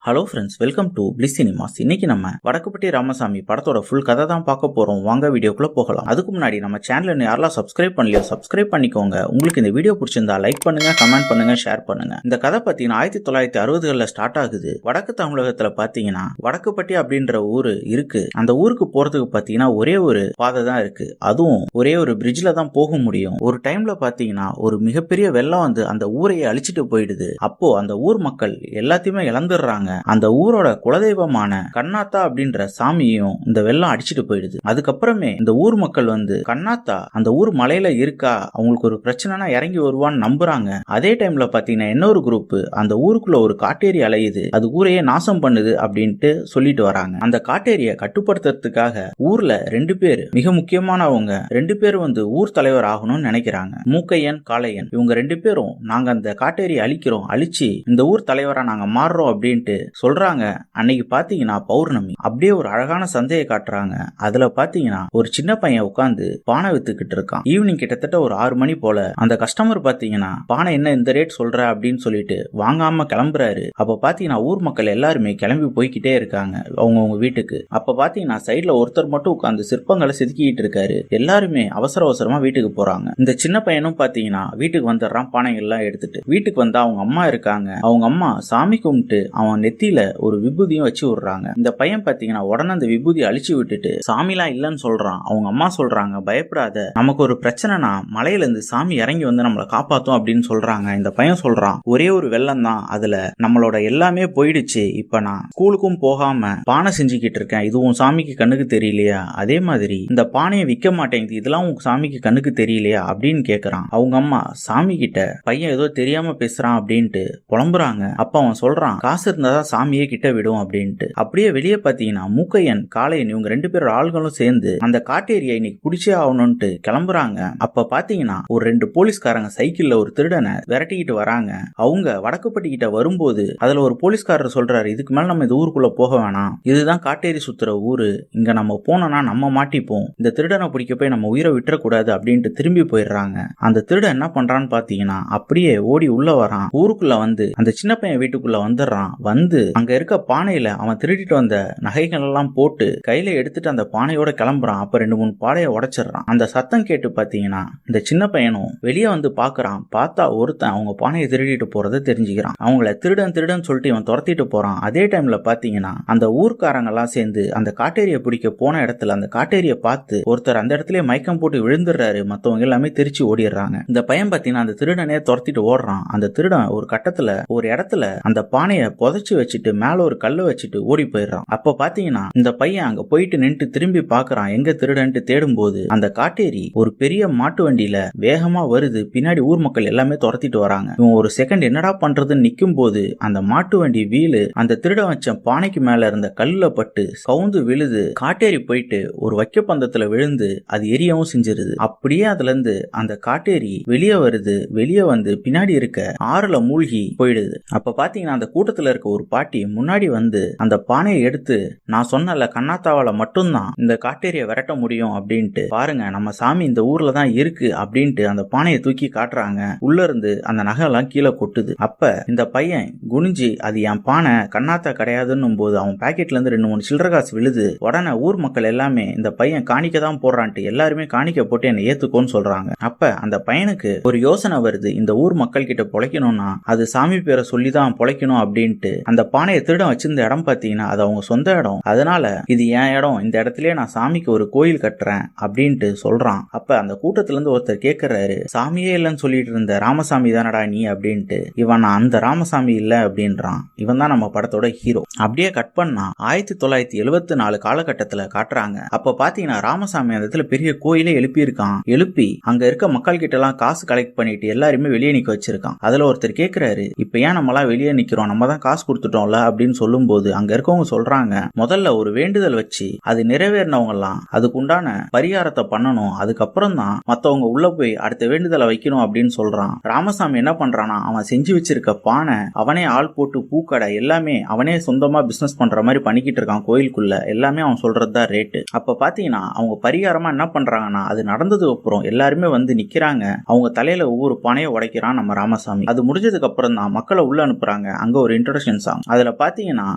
Hello friends, welcome to bliss cinemas. இன்னைக்கு நம்ம வடக்குப்பட்டி ராமசாமி படத்தோட ஃபுல் கதை தான் பார்க்க போறோம். வாங்க வீடியோக்குள்ள போகலாம். அதுக்கு முன்னாடி நம்ம சேனலை யாரெல்லாம் சப்ஸ்கிரைப் பண்ணலையோ சப்ஸ்கிரைப் பண்ணிக்கோங்க. உங்களுக்கு இந்த வீடியோ பிடிச்சிருந்தா லைக் பண்ணுங்க, கமெண்ட் பண்ணுங்க, ஷேர் பண்ணுங்க. இந்த கதை பார்த்தீங்கன்னா 1960களில் ஸ்டார்ட் ஆகுது. வடக்கு தமிழகத்துல பார்த்தீங்கன்னா வடக்குப்பட்டி அப்படின்ற ஊரு இருக்கு. அந்த ஊருக்கு போறதுக்கு பார்த்தீங்கன்னா ஒரே ஒரு பாதை தான் இருக்கு. அதுவும் ஒரே ஒரு பிரிட்ஜ்ல தான் போக முடியும். ஒரு டைம்ல பார்த்தீங்கன்னா ஒரு மிகப்பெரிய வெள்ளம் வந்து அந்த ஊரையே அழிச்சிட்டு போயிடுது. அப்போ அந்த ஊர் மக்கள் எல்லாத்தையுமே இழந்துடுறாங்க. அந்த ஊரோட குலதெய்வமான கண்ணாத்தா அப்படின்ற சாமியையும் இந்த வெள்ளம் அடிச்சுட்டு போயிடுது. அதுக்கப்புறமே இந்த ஊர் மக்கள் வந்து கண்ணாத்தா அந்த ஊர் மலையில இருக்கா, அவங்களுக்கு ஒரு பிரச்சனைனா இறங்கி வருவான்னு நம்புறாங்க. அதே டைம்ல பாத்தீங்கன்னா இன்னொரு குரூப் அந்த ஊருக்குள்ள ஒரு காட்டேரி அலையுது, அது ஊரையே நாசம் பண்ணுது அப்படின்ட்டு சொல்லிட்டு வராங்க. அந்த காட்டேரியை கட்டுப்படுத்துறதுக்காக ஊர்ல 2 பேர் மிக முக்கியமானவங்க, 2 பேர் வந்து ஊர் தலைவர் ஆகணும்னு நினைக்கிறாங்க. மூக்கையன், காளையன். இவங்க 2 பேரும் நாங்க அந்த காட்டேரியை அழிக்கிறோம், அழிச்சு இந்த ஊர் தலைவரா நாங்க மாறுறோம் அப்படின்ட்டு சொல்றாங்க. அன்னைக்கு பாத்தீங்கன்னா பௌர்ணமி. அப்படியே ஒரு அழகான சந்தையை காட்டுறாங்க. அதுல பாத்தீங்கன்னா ஒரு சின்ன பையன் உட்காந்து பானை வித்துக்கிட்டு இருக்கான். ஈவினிங் கிட்டத்தட்ட ஒரு 6 மணி போல அந்த கஸ்டமர் பாத்தீங்கன்னா பானை என்ன இந்த ரேட் சொல்ற அப்படின்னு சொல்லிட்டு வாங்காம கிளம்புறாரு. அப்ப பாத்தீங்கன்னா ஊர் மக்கள் எல்லாருமே கிளம்பி போய்கிட்டே இருக்காங்க அவங்க வீட்டுக்கு. அப்ப பாத்தீங்கன்னா சைட்ல ஒருத்தர் மட்டும் உட்காந்து சிற்பங்களை செதுக்கிட்டு இருக்காரு. எல்லாருமே அவசர அவசரமா வீட்டுக்கு போறாங்க. இந்த சின்ன பையனும் பாத்தீங்கன்னா வீட்டுக்கு வந்துடுறான். பானைகள் எல்லாம் எடுத்துட்டு வீட்டுக்கு வந்தா அவங்க அம்மா இருக்காங்க. அவங்க அம்மா சாமி கும்பிட்டு அவன் நெத்தியில ஒரு விபூதியும் வச்சு விடுறாங்க. இந்த பையன் பாத்தீங்கன்னா உடனே அந்த விபூதி அழிச்சு விட்டுட்டு சாமிலாம் இல்லன்னு சொல்றான். அவங்க அம்மா சொல்றாங்க, பயப்படாத, நமக்கு ஒரு பிரச்சனைனா மலையில இருந்து சாமி இறங்கி வந்து நம்மளை காப்பாத்தும் அப்படின்னு சொல்றாங்க. இந்த பையன் சொல்றான், ஒரே ஒரு வெள்ளம் தான், அதுல நம்மளோட எல்லாமே போயிடுச்சு. இப்ப நான் ஸ்கூலுக்கும் போகாம பானை செஞ்சுக்கிட்டு இருக்கேன். இதுவும் சாமிக்கு கண்ணுக்கு தெரியலையா? அதே மாதிரி இந்த பானையை விற்க மாட்டேங்குது, இதெல்லாம் உங்க சாமிக்கு கண்ணுக்கு தெரியலையா அப்படின்னு கேக்குறான். அவங்க அம்மா சாமி கிட்ட பையன் ஏதோ தெரியாம பேசுறான் அப்படின்ட்டு புலம்புறாங்க. அப்ப அவன் சொல்றான், காசு இருந்தாதான் சாமியே கிட்ட விடும் அப்படின்ட்டு. அப்படியே வெளியே பாத்தீங்கன்னா மூக்கையன், காளையன் இவங்க 2 பேர் ஆள்களும் சேர்ந்து அந்த காட்டேரியை இன்னைக்கு பிடிச்சே ஆகணும்ட்டு கிளம்புறாங்க. அப்ப பாத்தீங்கன்னா ஒரு 2 போலீஸ்காரங்க சைக்கிள்ல ஒரு திருடனை விரட்டிக்கிட்டு வராங்க. அவங்க வடக்குப்பட்டி கிட்ட வரும்போது அதுல ஒரு போலீஸ்காரர் சொல்றாரு, இதுக்கு மேல நம்ம இந்த ஊருக்குள்ள போக வேணாம், இதுதான் காட்டேரி சுத்துற ஊரு, இங்க நம்ம போனோம்னா நம்ம மாட்டிப்போம், இந்த திருடனை பிடிக்க போய் நம்ம உயிரை விட்டுறக்கூடாது அப்படின்ட்டு திரும்பி போயிடுறாங்க. அந்த திருடன் என்ன பண்றான்னு பாத்தீங்கன்னா அப்படியே ஓடி உள்ள வரான். ஊருக்குள்ள வந்து அந்த சின்ன பையன் வீட்டுக்குள்ள வந்துடுறான். வந்து அங்க இருக்க பானையில அவன் திருடிட்டு வந்த நகைகள் எல்லாம் போட்டு கையில எடுத்துட்டு அந்த பானையோட கிளம்புறான். அப்ப 2-3 பானையை உடைச்சிடறான். அந்த சத்தம் கேட்டு பாத்தீங்கன்னா இந்த சின்ன பையனும் வெளியே வந்து பாக்குறான். பார்த்தா ஒருத்தன் அவங்க பானையை திருடிட்டு போறதை தெரிஞ்சுக்கிறான். அவங்கள திருடன் திருடன் சொல்லிட்டு இவன் துரத்திட்டு போறான். அதே டைம்ல பாத்தீங்கன்னா அந்த ஊர்க்காரங்க எல்லாம் சேர்ந்து அந்த காட்டேரியை பிடிக்க போன இடத்துல அந்த காட்டேரியை பார்த்து ஒருத்தர் அந்த இடத்துல மயக்கம் போட்டு விழுந்துடுறாரு. மத்தவங்க எல்லாமே திருச்சி ஓடிடுறாங்க. இந்த பையன் பாத்தீங்கன்னா அந்த திருடனே துரத்திட்டு ஓடுறான். அந்த திருடன் ஒரு கட்டத்துல ஒரு இடத்துல அந்த பானையை புதைச்சு வச்சுட்டு மேல ஒரு கல்லை வச்சுட்டு ஓடி போயிடுறான். அப்ப பாத்தீங்கன்னா இந்த பையன் அங்க போயிட்டு நின்று திரும்பி பாக்குறான், எங்க திருடன்ட்டு தேடும் போது அந்த காட்டேரி ஒரு பெரிய மாட்டு வண்டியில வேகமா வருது. பின்னாடி ஊர் மக்கள் எல்லாமே துரத்திட்டு வராங்க. இவன் ஒரு செகண்ட் என்னடா பண்றதுன்னு நிக்கும் போது அந்த மாட்டு வண்டி வீலு அந்த திருடன் வச்ச பானைக்கு மேல இருந்த கல்லுல பட்டு கவுந்து விழுது. காட்டேரி போயிட்டு ஒரு வைக்க பந்தத்துல விழுந்து அது எரியவும் செஞ்சிருது. அப்படியே அதுல இருந்து அந்த காட்டேரி வெளியே வருது. வெளியே வந்து பின்னாடி இருக்க ஆறுல மூழ்கி போயிடுது. அப்ப பாத்தீங்கன்னா அந்த கூட்டத்துல இருக்க ஒரு பாட்டி முன்னாடி வந்து அந்த பானையை எடுத்து, நான் சொன்னல கண்ணாத்தாவால மட்டும்தான் இந்த காட்டேரியை விரட்ட முடியும் அப்படின்ட்டு, பாருங்க நம்ம சாமி இந்த ஊர்ல தான் இருக்கு அப்படின்ட்டு அந்த பானையை தூக்கி காட்டுறாங்க. உள்ள இருந்து அந்த நகை எல்லாம் கீழே கொட்டுது. அப்ப இந்த பையன் குனிஞ்சி, அது என் பானை, கண்ணாத்தா கிடையாதுன்னு போது அவன் பாக்கெட்ல இருந்து 2-3 சில்லற காசு விழுது. உடனே ஊர் மக்கள் எல்லாமே இந்த பையன் காணிக்க தான் போடுறான்ட்டு எல்லாருமே காணிக்க போட்டு என்னை ஏத்துக்கோன்னு சொல்றாங்க. அப்ப அந்த பையனுக்கு ஒரு யோசனை வருது, இந்த ஊர் மக்கள் கிட்ட பொழைக்கணும்னா அது சாமி பேரை சொல்லிதான் பொழைக்கணும் அப்படின்ட்டு அந்த பானையை திருடன் வச்சிருந்த இடம் பாத்தீங்கன்னா அது அவங்க சொந்த இடம். அதனால இது என் இடம், இந்த இடத்துலயே நான் சாமிக்கு ஒரு கோயில் கட்டுறேன் அப்படின்ட்டு சொல்றான். அப்ப அந்த கூட்டத்துல இருந்து ஒருத்தர் கேக்குறாரு, சாமியே இல்லைன்னு சொல்லிட்டு இருந்த ராமசாமி தானடா நீ அப்படின்ட்டு. இவன் நான் அந்த ராமசாமி இல்ல அப்படின்றான். இவன் தான் நம்ம படத்தோட ஹீரோ. அப்படியே கட் பண்ணா 1974 காலகட்டத்துல காட்டுறாங்க. அப்ப பாத்தீங்கன்னா ராமசாமி அந்த இடத்துல பெரிய கோயிலே எழுப்பி இருக்கான். எழுப்பி அங்க இருக்க மக்கள் கிட்ட எல்லாம் காசு கலெக்ட் பண்ணிட்டு எல்லாருமே வெளியே நிக்க வச்சிருக்கான். அதுல ஒருத்தர் கேக்குறாரு, இப்ப ஏன் நம்ம எல்லாம் வெளியே நிக்கிறோம், நம்ம தான் காசு கொடுத்துட்டோம்ல அப்படின்னு சொல்லும் போது அங்க இருக்கவங்க சொல்றாங்க, முதல்ல ஒரு வேண்டுதல் வச்சு அது நிறைவேறினவங்க எல்லாம் அதுக்கு உண்டான பரிகாரத்தை பண்ணணும், அதுக்கப்புறம் தான் மத்தவங்க உள்ள போய் அடுத்த வேண்டுதலை வைக்கணும் அப்படின்னு சொல்றான். ராமசாமி என்ன பண்றானா, அவன் செஞ்சு வச்சிருக்க பானை அவனே ஆள் போட்டு பூக்கடை எல்லாமே அவனே சொந்தமா பிசினஸ் பண்ற மாதிரி பண்ணிக்கிட்டு இருக்கான். கோயிலுக்குள்ள எல்லாமே அவன் சொல்றதுதான் ரேட்டு. அப்ப பாத்தீங்கன்னா அவங்க பரிகாரமா என்ன பண்றாங்கன்னா, அது நடந்ததுக்கு அப்புறம் எல்லாருமே வந்து நிக்கிறாங்க. அவங்க தலையில ஒவ்வொரு பானையை உடைக்கிறான் நம்ம ராமசாமி. அது முடிஞ்சதுக்கு அப்புறம் தான் மக்களை உள்ள அனுப்புறாங்க. அங்க ஒரு இன்ட்ரோடக்ஷன் சாங் வச்சிருக்காங்க. அதுல பாத்தீங்கன்னா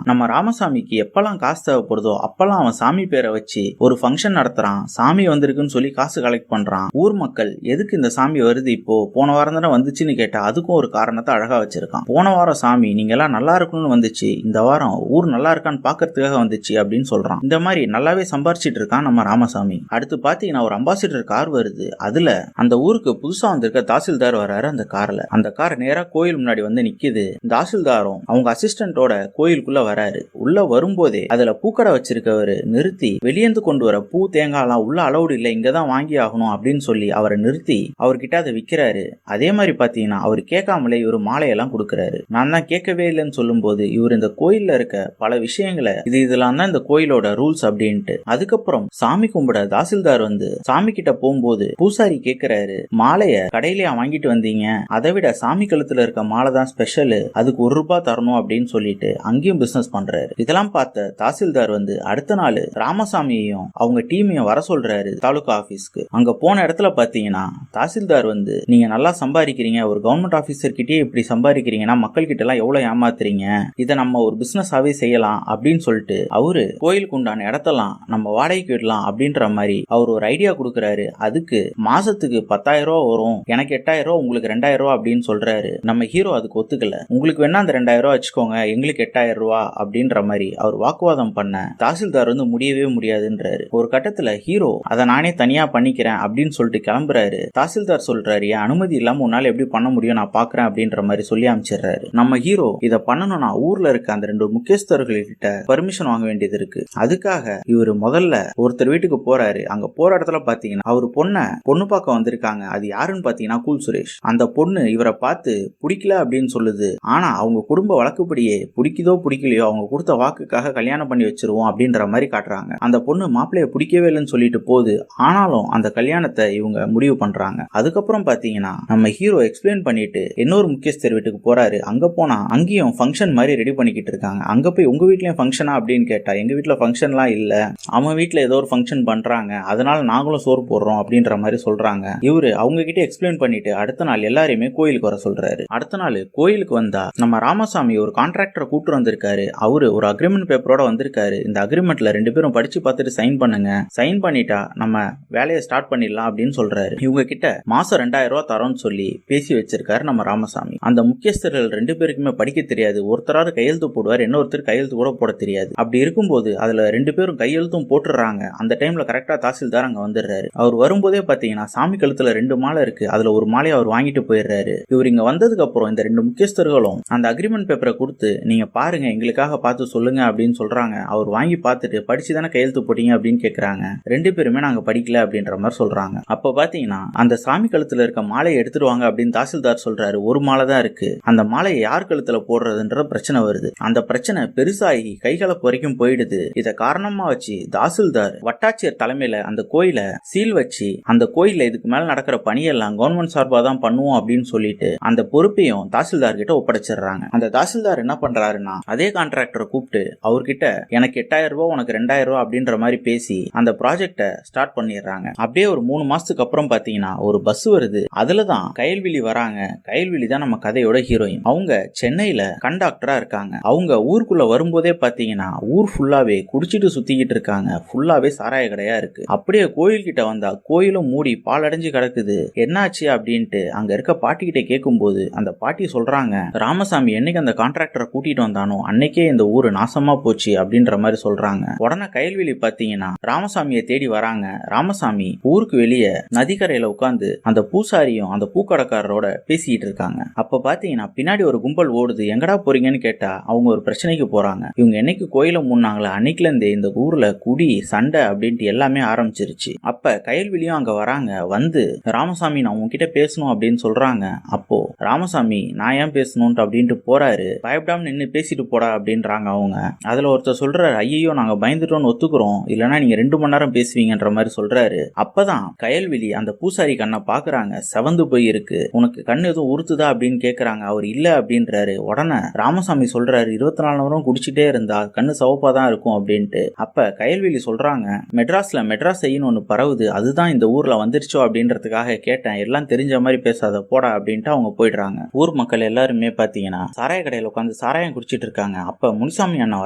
நம்ம ராமசாமிக்கு எப்பெல்லாம் காசு தேவைப்படுதோ அப்பெல்லாம் அவன் சாமி பேரை வச்சு ஒரு ஃபங்க்ஷன் நடத்துறான். சாமி வந்திருக்குன்னு சொல்லி காசு கலெக்ட் பண்றான். ஊர் மக்கள் எதுக்கு இந்த சாமி வருது இப்போ, போன வாரம் தானே வந்துச்சுன்னு கேட்டா அதுக்கும் ஒரு காரணத்தை அழகா வச்சிருக்கான். போன வாரம் சாமி நீங்க எல்லாம் நல்லா இருக்கணும்னு வந்துச்சு, இந்த வாரம் ஊர் நல்லா இருக்கான்னு பாக்கிறதுக்காக வந்துச்சு அப்படின்னு சொல்றான். இந்த மாதிரி நல்லாவே சம்பாரிச்சிட்டு இருக்கான் நம்ம ராமசாமி. அடுத்து பாத்தீங்கன்னா ஒரு அம்பாசிடர் கார் வருது. அதுல அந்த ஊருக்கு புதுசா வந்திருக்க தாசில்தார் வராரு. அந்த கார்ல அந்த கார் நேரா கோயில் முன்னாடி வந்து நிக்குது. தாசில்தாரும் அவங்க அசிஸ்டன்டோட கோயிலுக்குள்ள வராரு. உள்ள வரும்போதே அதுல பூக்கடை வச்சிருக்கவரு நிறுத்தி வெளியேந்து கொண்டு வர பூ தேங்காய் எல்லாம் உள்ள அலௌடு இல்ல, இங்கதான் வாங்கி ஆகணும் அப்படின்னு சொல்லி அவரை நிறுத்தி அவர்கிட்ட அதை விக்கிறாரு. அதே மாதிரி பாத்தீங்கன்னா அவர் கேட்காமலே இவர் மாலையெல்லாம் கொடுக்கறாரு. நான் தான் கேட்கவே இல்லைன்னு சொல்லும் போது இவர் இந்த கோயில்ல இருக்க பல விஷயங்களை இதெல்லாம் தான் இந்த கோயிலோட ரூல்ஸ் அப்படின்ட்டு. அதுக்கப்புறம் சாமி கும்பிட தாசில்தார் வந்து சாமி கிட்ட போகும்போது பூசாரி கேட்கிறாரு, மாலைய கடையிலேயே வாங்கிட்டு வந்தீங்க, அதை விட சாமி கழுத்துல இருக்க மாலை தான் ஸ்பெஷல், அதுக்கு ₹1 தரணும் அப்படின்னு சொல்லிட்டு அங்கேயும் பிசினஸ் பண்றாரு. இதெல்லாம் பார்த்த தாசில்தார் வந்து அடுத்த நாள் ராமசாமியையும் அவங்க டீமையும் வர சொல்றாரு தாலுகா ஆபீஸ்க்கு. அங்க போன இடத்துல பாத்தீங்கன்னா தாசில்தார் வந்து நீங்க நல்லா சம்பாதிக்கிறீங்க, ஒரு கவர்மெண்ட் ஆபீசர் கிட்டே இப்படி சம்பாதிக்கிறீங்கன்னா மக்கள் கிட்ட எல்லாம் எவ்வளவு ஏமாத்துறீங்க, இதை நம்ம ஒரு பிசினஸாவே செய்யலாம் அப்படின்னு சொல்லிட்டு அவரு கோயிலுக்கு உண்டான இடத்தெல்லாம் நம்ம வாடகைக்கு விடலாம் அப்படின்ற மாதிரி அவர் ஒரு ஐடியா கொடுக்கறாரு. அதுக்கு மாசத்துக்கு ₹10,000 வரும், எனக்கு ₹8,000, உங்களுக்கு ₹2,000 அப்படின்னு சொல்றாரு. நம்ம ஹீரோ அதுக்கு ஒத்துக்கல. உங்களுக்கு வேணா அந்த ₹2,000 வச்சுக்கோங்க, எங்களுக்கு ₹8,000 அப்படின்ற மாதிரி அவர் வாக்குவாதம் பண்ண தாசில்தார் வந்து முடியவே முடியாதுன்றாரு. ஒரு கட்டத்துல ஹீரோ அதை நானே தனியா பண்ணிக்கிறேன் அப்படின்னு சொல்லிட்டு கிளம்புறாரு. தாசில்தார் சொல்றாரு, என் அனுமதி இல்லாம உன்னால எப்படி பண்ண முடியும், நான் பாக்குறேன் அப்படின்ற மாதிரி சொல்லி அமைச்சிடுறாரு. நம்ம ஹீரோ இதை பண்ணணும்னா ஊர்ல இருக்க அந்த 2 முக்கியஸ்தர்கள்கிட்ட பர்மிஷன் வாங்க வேண்டியது இருக்கு. அதுக்காக இவர் முதல்ல ஒருத்தர் வீட்டுக்கு போறாரு. அங்க போற இடத்துல பாத்தீங்கன்னா அவர் பொண்ணு பார்க்க வந்திருக்காங்க. அது யாருன்னு பாத்தீங்கன்னா கூல் சுரேஷ். அந்த பொண்ணு இவரை பார்த்து பிடிக்கல அப்படின்னு சொல்லுது. ஆனா அவங்க குடும்ப வழக்குப்படியே பிடிக்குதோ பிடிக்கலையோ அவங்க கொடுத்த வாக்குக்காக கல்யாணம் பண்ணி வச்சிருவோம் அப்படின்ற மாதிரி காட்டுறாங்க. அந்த பொண்ணு மாப்பிள்ளைய பிடிக்கவே இல்லைன்னு சொல்லிட்டு போகுது. ஆனாலும் அந்த கல்யாணத்தை இவங்க முடிவு பண்றாங்க. அதுக்கப்புறம் பாத்தீங்கன்னா நம்ம ஹீரோ எக்ஸ்பிளைன் பண்ணிட்டு இன்னொரு முக்கியஸ்தர் வீட்டுக்கு போறாரு. அங்க போனா அங்கேயும் ஃபங்க்ஷன் மாதிரி ரெடி பண்ணிக்கிட்டு இருக்காங்க. அங்க போய் உங்க வீட்லயும் ஃபங்க்ஷனா அப்படின்னு கேட்டா எங்க வீட்டுல ஃபங்க்ஷன்லாம் இல்ல, அவன் வீட்டுல ஏதோ ஒரு ஃபங்க்ஷன் பண்றாங்க, அதனால நாங்களும் சோறு போடுறோம் அப்படின்ற மாதிரி சொல்றாங்க. இவரு அவங்க கிட்ட எக்ஸ்பிளைன் பண்ணிட்டு அடுத்த நாள் எல்லாரையுமே கோயிலுக்கு வர சொல்றாரு. அடுத்த நாள் கோயிலுக்கு வந்தா நம்ம ராமசாமி ஒரு கான்ட்ராக்டரை கூப்பிட்டு வந்திருக்காரு. அவரு ஒரு அக்ரிமெண்ட் பேப்பரோட வந்திருக்காரு. இந்த அக்ரிமெண்ட்ல 2 பேரும் படிச்சு பார்த்துட்டு சைன் பண்ணுங்க, சைன் பண்ணிட்டா நம்ம வேலையை ஸ்டார்ட் பண்ணிடலாம் அப்படின்னு சொல்றாரு. இவங்க கிட்ட மாசம் ₹2,000 தரோம்னு சொல்லி பேசி வச்சிருக்காரு நம்ம ராமசாமி. அந்த முக்கியஸ்தர்கள் 2 பேருக்குமே படிக்க தெரியாது. ஒருத்தராவது கையெழுத்து போடுவார், இன்னொருத்தர் கையெழுத்து கூட போட தெரியாது. அப்படி இருக்கும்போது அதுல 2 பேரும் கையெழுத்தும் போட்டுறாங்க. அந்த டைம்ல கரெக்டா தாசில்தார் அங்க வந்துடுறாரு. அவர் வரும்போதே பாத்தீங்கன்னா சாமி கழுத்துல 2 மாலை இருக்கு. அதுல ஒரு மாலையை அவர் வாங்கிட்டு போயிடுறாரு. இவர் இங்க வந்ததுக்கு அப்புறம் இந்த 2 முக்கியஸ்தர்களும் அந்த அக்ரிமெண்ட் பேப்பரை கொடுத்து நீங்க பாருங்க, எங்களுக்காக பார்த்து சொல்லுங்க அப்படின்னு சொல்றாங்க. அவர் வாங்கி பார்த்துட்டு படிச்சு தானே கையெழுத்து போட்டீங்க அப்படின்னு கேக்குறாங்க. 2 பேருமே நாங்க படிக்கல அப்படின்ற மாதிரி சொல்றாங்க. அப்ப பாத்தீங்கன்னா அந்த சாமி கழுத்துல இருக்க மாலையை எடுத்துருவாங்க அப்படின்னு தாசில்தார் சொல்றாரு. ஒரு மாலை தான் இருக்கு, அந்த மாலையை யார் கழுத்துல போடுறதுன்ற பிரச்சனை வருது. அந்த பிரச்சனை பெருசாகி கைகலப்பு வரைக்கும் போயிடுது. இத காரணமா வச்சு தாசில்தார் வட்டாட்சியர் தலைமையில அந்த கோயில சீல் வச்சு அந்த கோயில இதுக்கு மேல நடக்கிற பணியெல்லாம் கவர்மெண்ட் சார்பா தான் பண்ணுவோம் அப்படின்னு சொல்லிட்டு அந்த பொறுப்பையும் தாசில்தார் கிட்ட ஒப்படைச்சிடுறாங்க. அந்த தாசில்தார் என்ன பண்றாருன்னா அதே கான்ட்ராக்டரை கூப்பிட்டு அவர்கிட்ட எனக்கு ₹8,000 உனக்கு ₹2,000 அப்படின்ற மாதிரி பேசி அந்த ப்ராஜெக்ட ஸ்டார்ட் பண்ணிடுறாங்க. அப்படியே ஒரு 3 மாசத்துக்கு அப்புறம் பாத்தீங்கன்னா ஒரு பஸ் வருது. அதுலதான் கயல்விழி வராங்க. கயல்விழி தான் நம்ம கதையோட ஹீரோயின். அவங்க சென்னையில கண்டக்டரா இருக்காங்க. அவங்க ஊருக்குள்ள வரும்போதே பாத்தீங்கன்னா ஊர் ஃபுல்லாவே குடிச்சிட்டு சுத்திக்கிட்டு இருக்காங்க. ஃபுல்லாவே சாராய கடையா இருக்கு. அப்படியே கோயில் கிட்ட வந்தா கோயிலும் மூடி பாலடைஞ்சு கிடக்குது. என்னாச்சு அப்படின்ட்டு அங்க இருக்க பாட்டி கிட்ட கேட்கும்போது அந்த பாட்டி சொல்றாங்க, ராமசாமி என்னைக்கு அந்த கான்ட்ராக்டரை கூட்டிட்டு வந்தானோ அன்னைக்கே இந்த ஊரு நாசமா போச்சு அப்படின்ற மாதிரி சொல்றாங்க. உடனே கயல்விழி பாத்தீங்கன்னா ராமசாமியை தேடி வராங்க. ராமசாமி ஊருக்கு வெளியே நதிக்கரையில உட்கார்ந்து அந்த பூசாரியும் அந்த பூக்கடைக்காரரோட பேசிட்டு இருக்காங்க. அப்ப பாத்தீங்கன்னா பின்னாடி ஒரு கும்பல் ஓடுது. எங்கடா போறீங்கன்னு கேட்டா அவங்க ஒரு பிரச்சனைக்கு போறாங்க. இவங்க என்னைக்கு கோயில மூடினாங்களோ அன்னைக்குல இருந்தே இந்த ஊர்ல குடி சண்டை அப்படின்ட்டு எல்லாமே ஆரம்பிச்சிருச்சு. அப்ப கயல்விழியும் அங்க வராங்க. வந்து ராமசாமி நான் உங்ககிட்ட பேசணும் அப்படின்னு சொல்றாங்க. அப்போ ராமசாமி நான் ஏன் பேசணும்ட்டு அப்படின்ட்டு போறாரு. பயப்படாம நின்னு பேசிட்டு போடா அப்படின்றாங்க அவங்க. அதுல ஒருத்தர் சொல்றாரு, ஐயோ நாங்க பயந்துட்டோம்னு ஒத்துக்கிறோம், இல்லனா நீங்க 2 மணி நேரம் பேசுவீங்கன்ற மாதிரி சொல்றாரு. அப்பதான் கயல்விழி அந்த பூசாரி கண்ணை பாக்குறாங்க. செவந்து போய் இருக்கு. உனக்கு கண்ணு எதுவும் உறுத்துதா அப்படின்னு கேக்குறாங்க. அவர் இல்ல அப்படின்றாரு. உடனே ராமசாமி சொல்றாரு, 24 நேரம் குடிச்சிட்டே இருந்தா கண்ணு சவப்பா தான் இருக்கும் அப்படின்ட்டு. அப்ப கயல்விழி சொல்றாங்க, மெட்ராஸ்ல மெட்ராஸ் செய்யணும் ஒண்ணு பரவுது, அதுதான் இந்த ஊர்ல வந்துருச்சோ அப்படின்றதுக்காக கேட்டேன், எல்லாம் தெரிஞ்ச மாதிரி பேசாத போடா அப்படின்ட்டு அவங்க போயிடுறாங்க. ஊர் மக்கள் எல்லாருமே பாத்தீங்கன்னா சாராய கடையில உட்காந்து சாராயம் குடிச்சிட்டு இருக்காங்க. அப்ப முனிசாமி அண்ணன்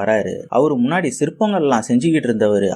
வராரு. அவரு முன்னாடி சிற்பங்கள்லாம் செஞ்சுக்கிட்டு இருந்தவர்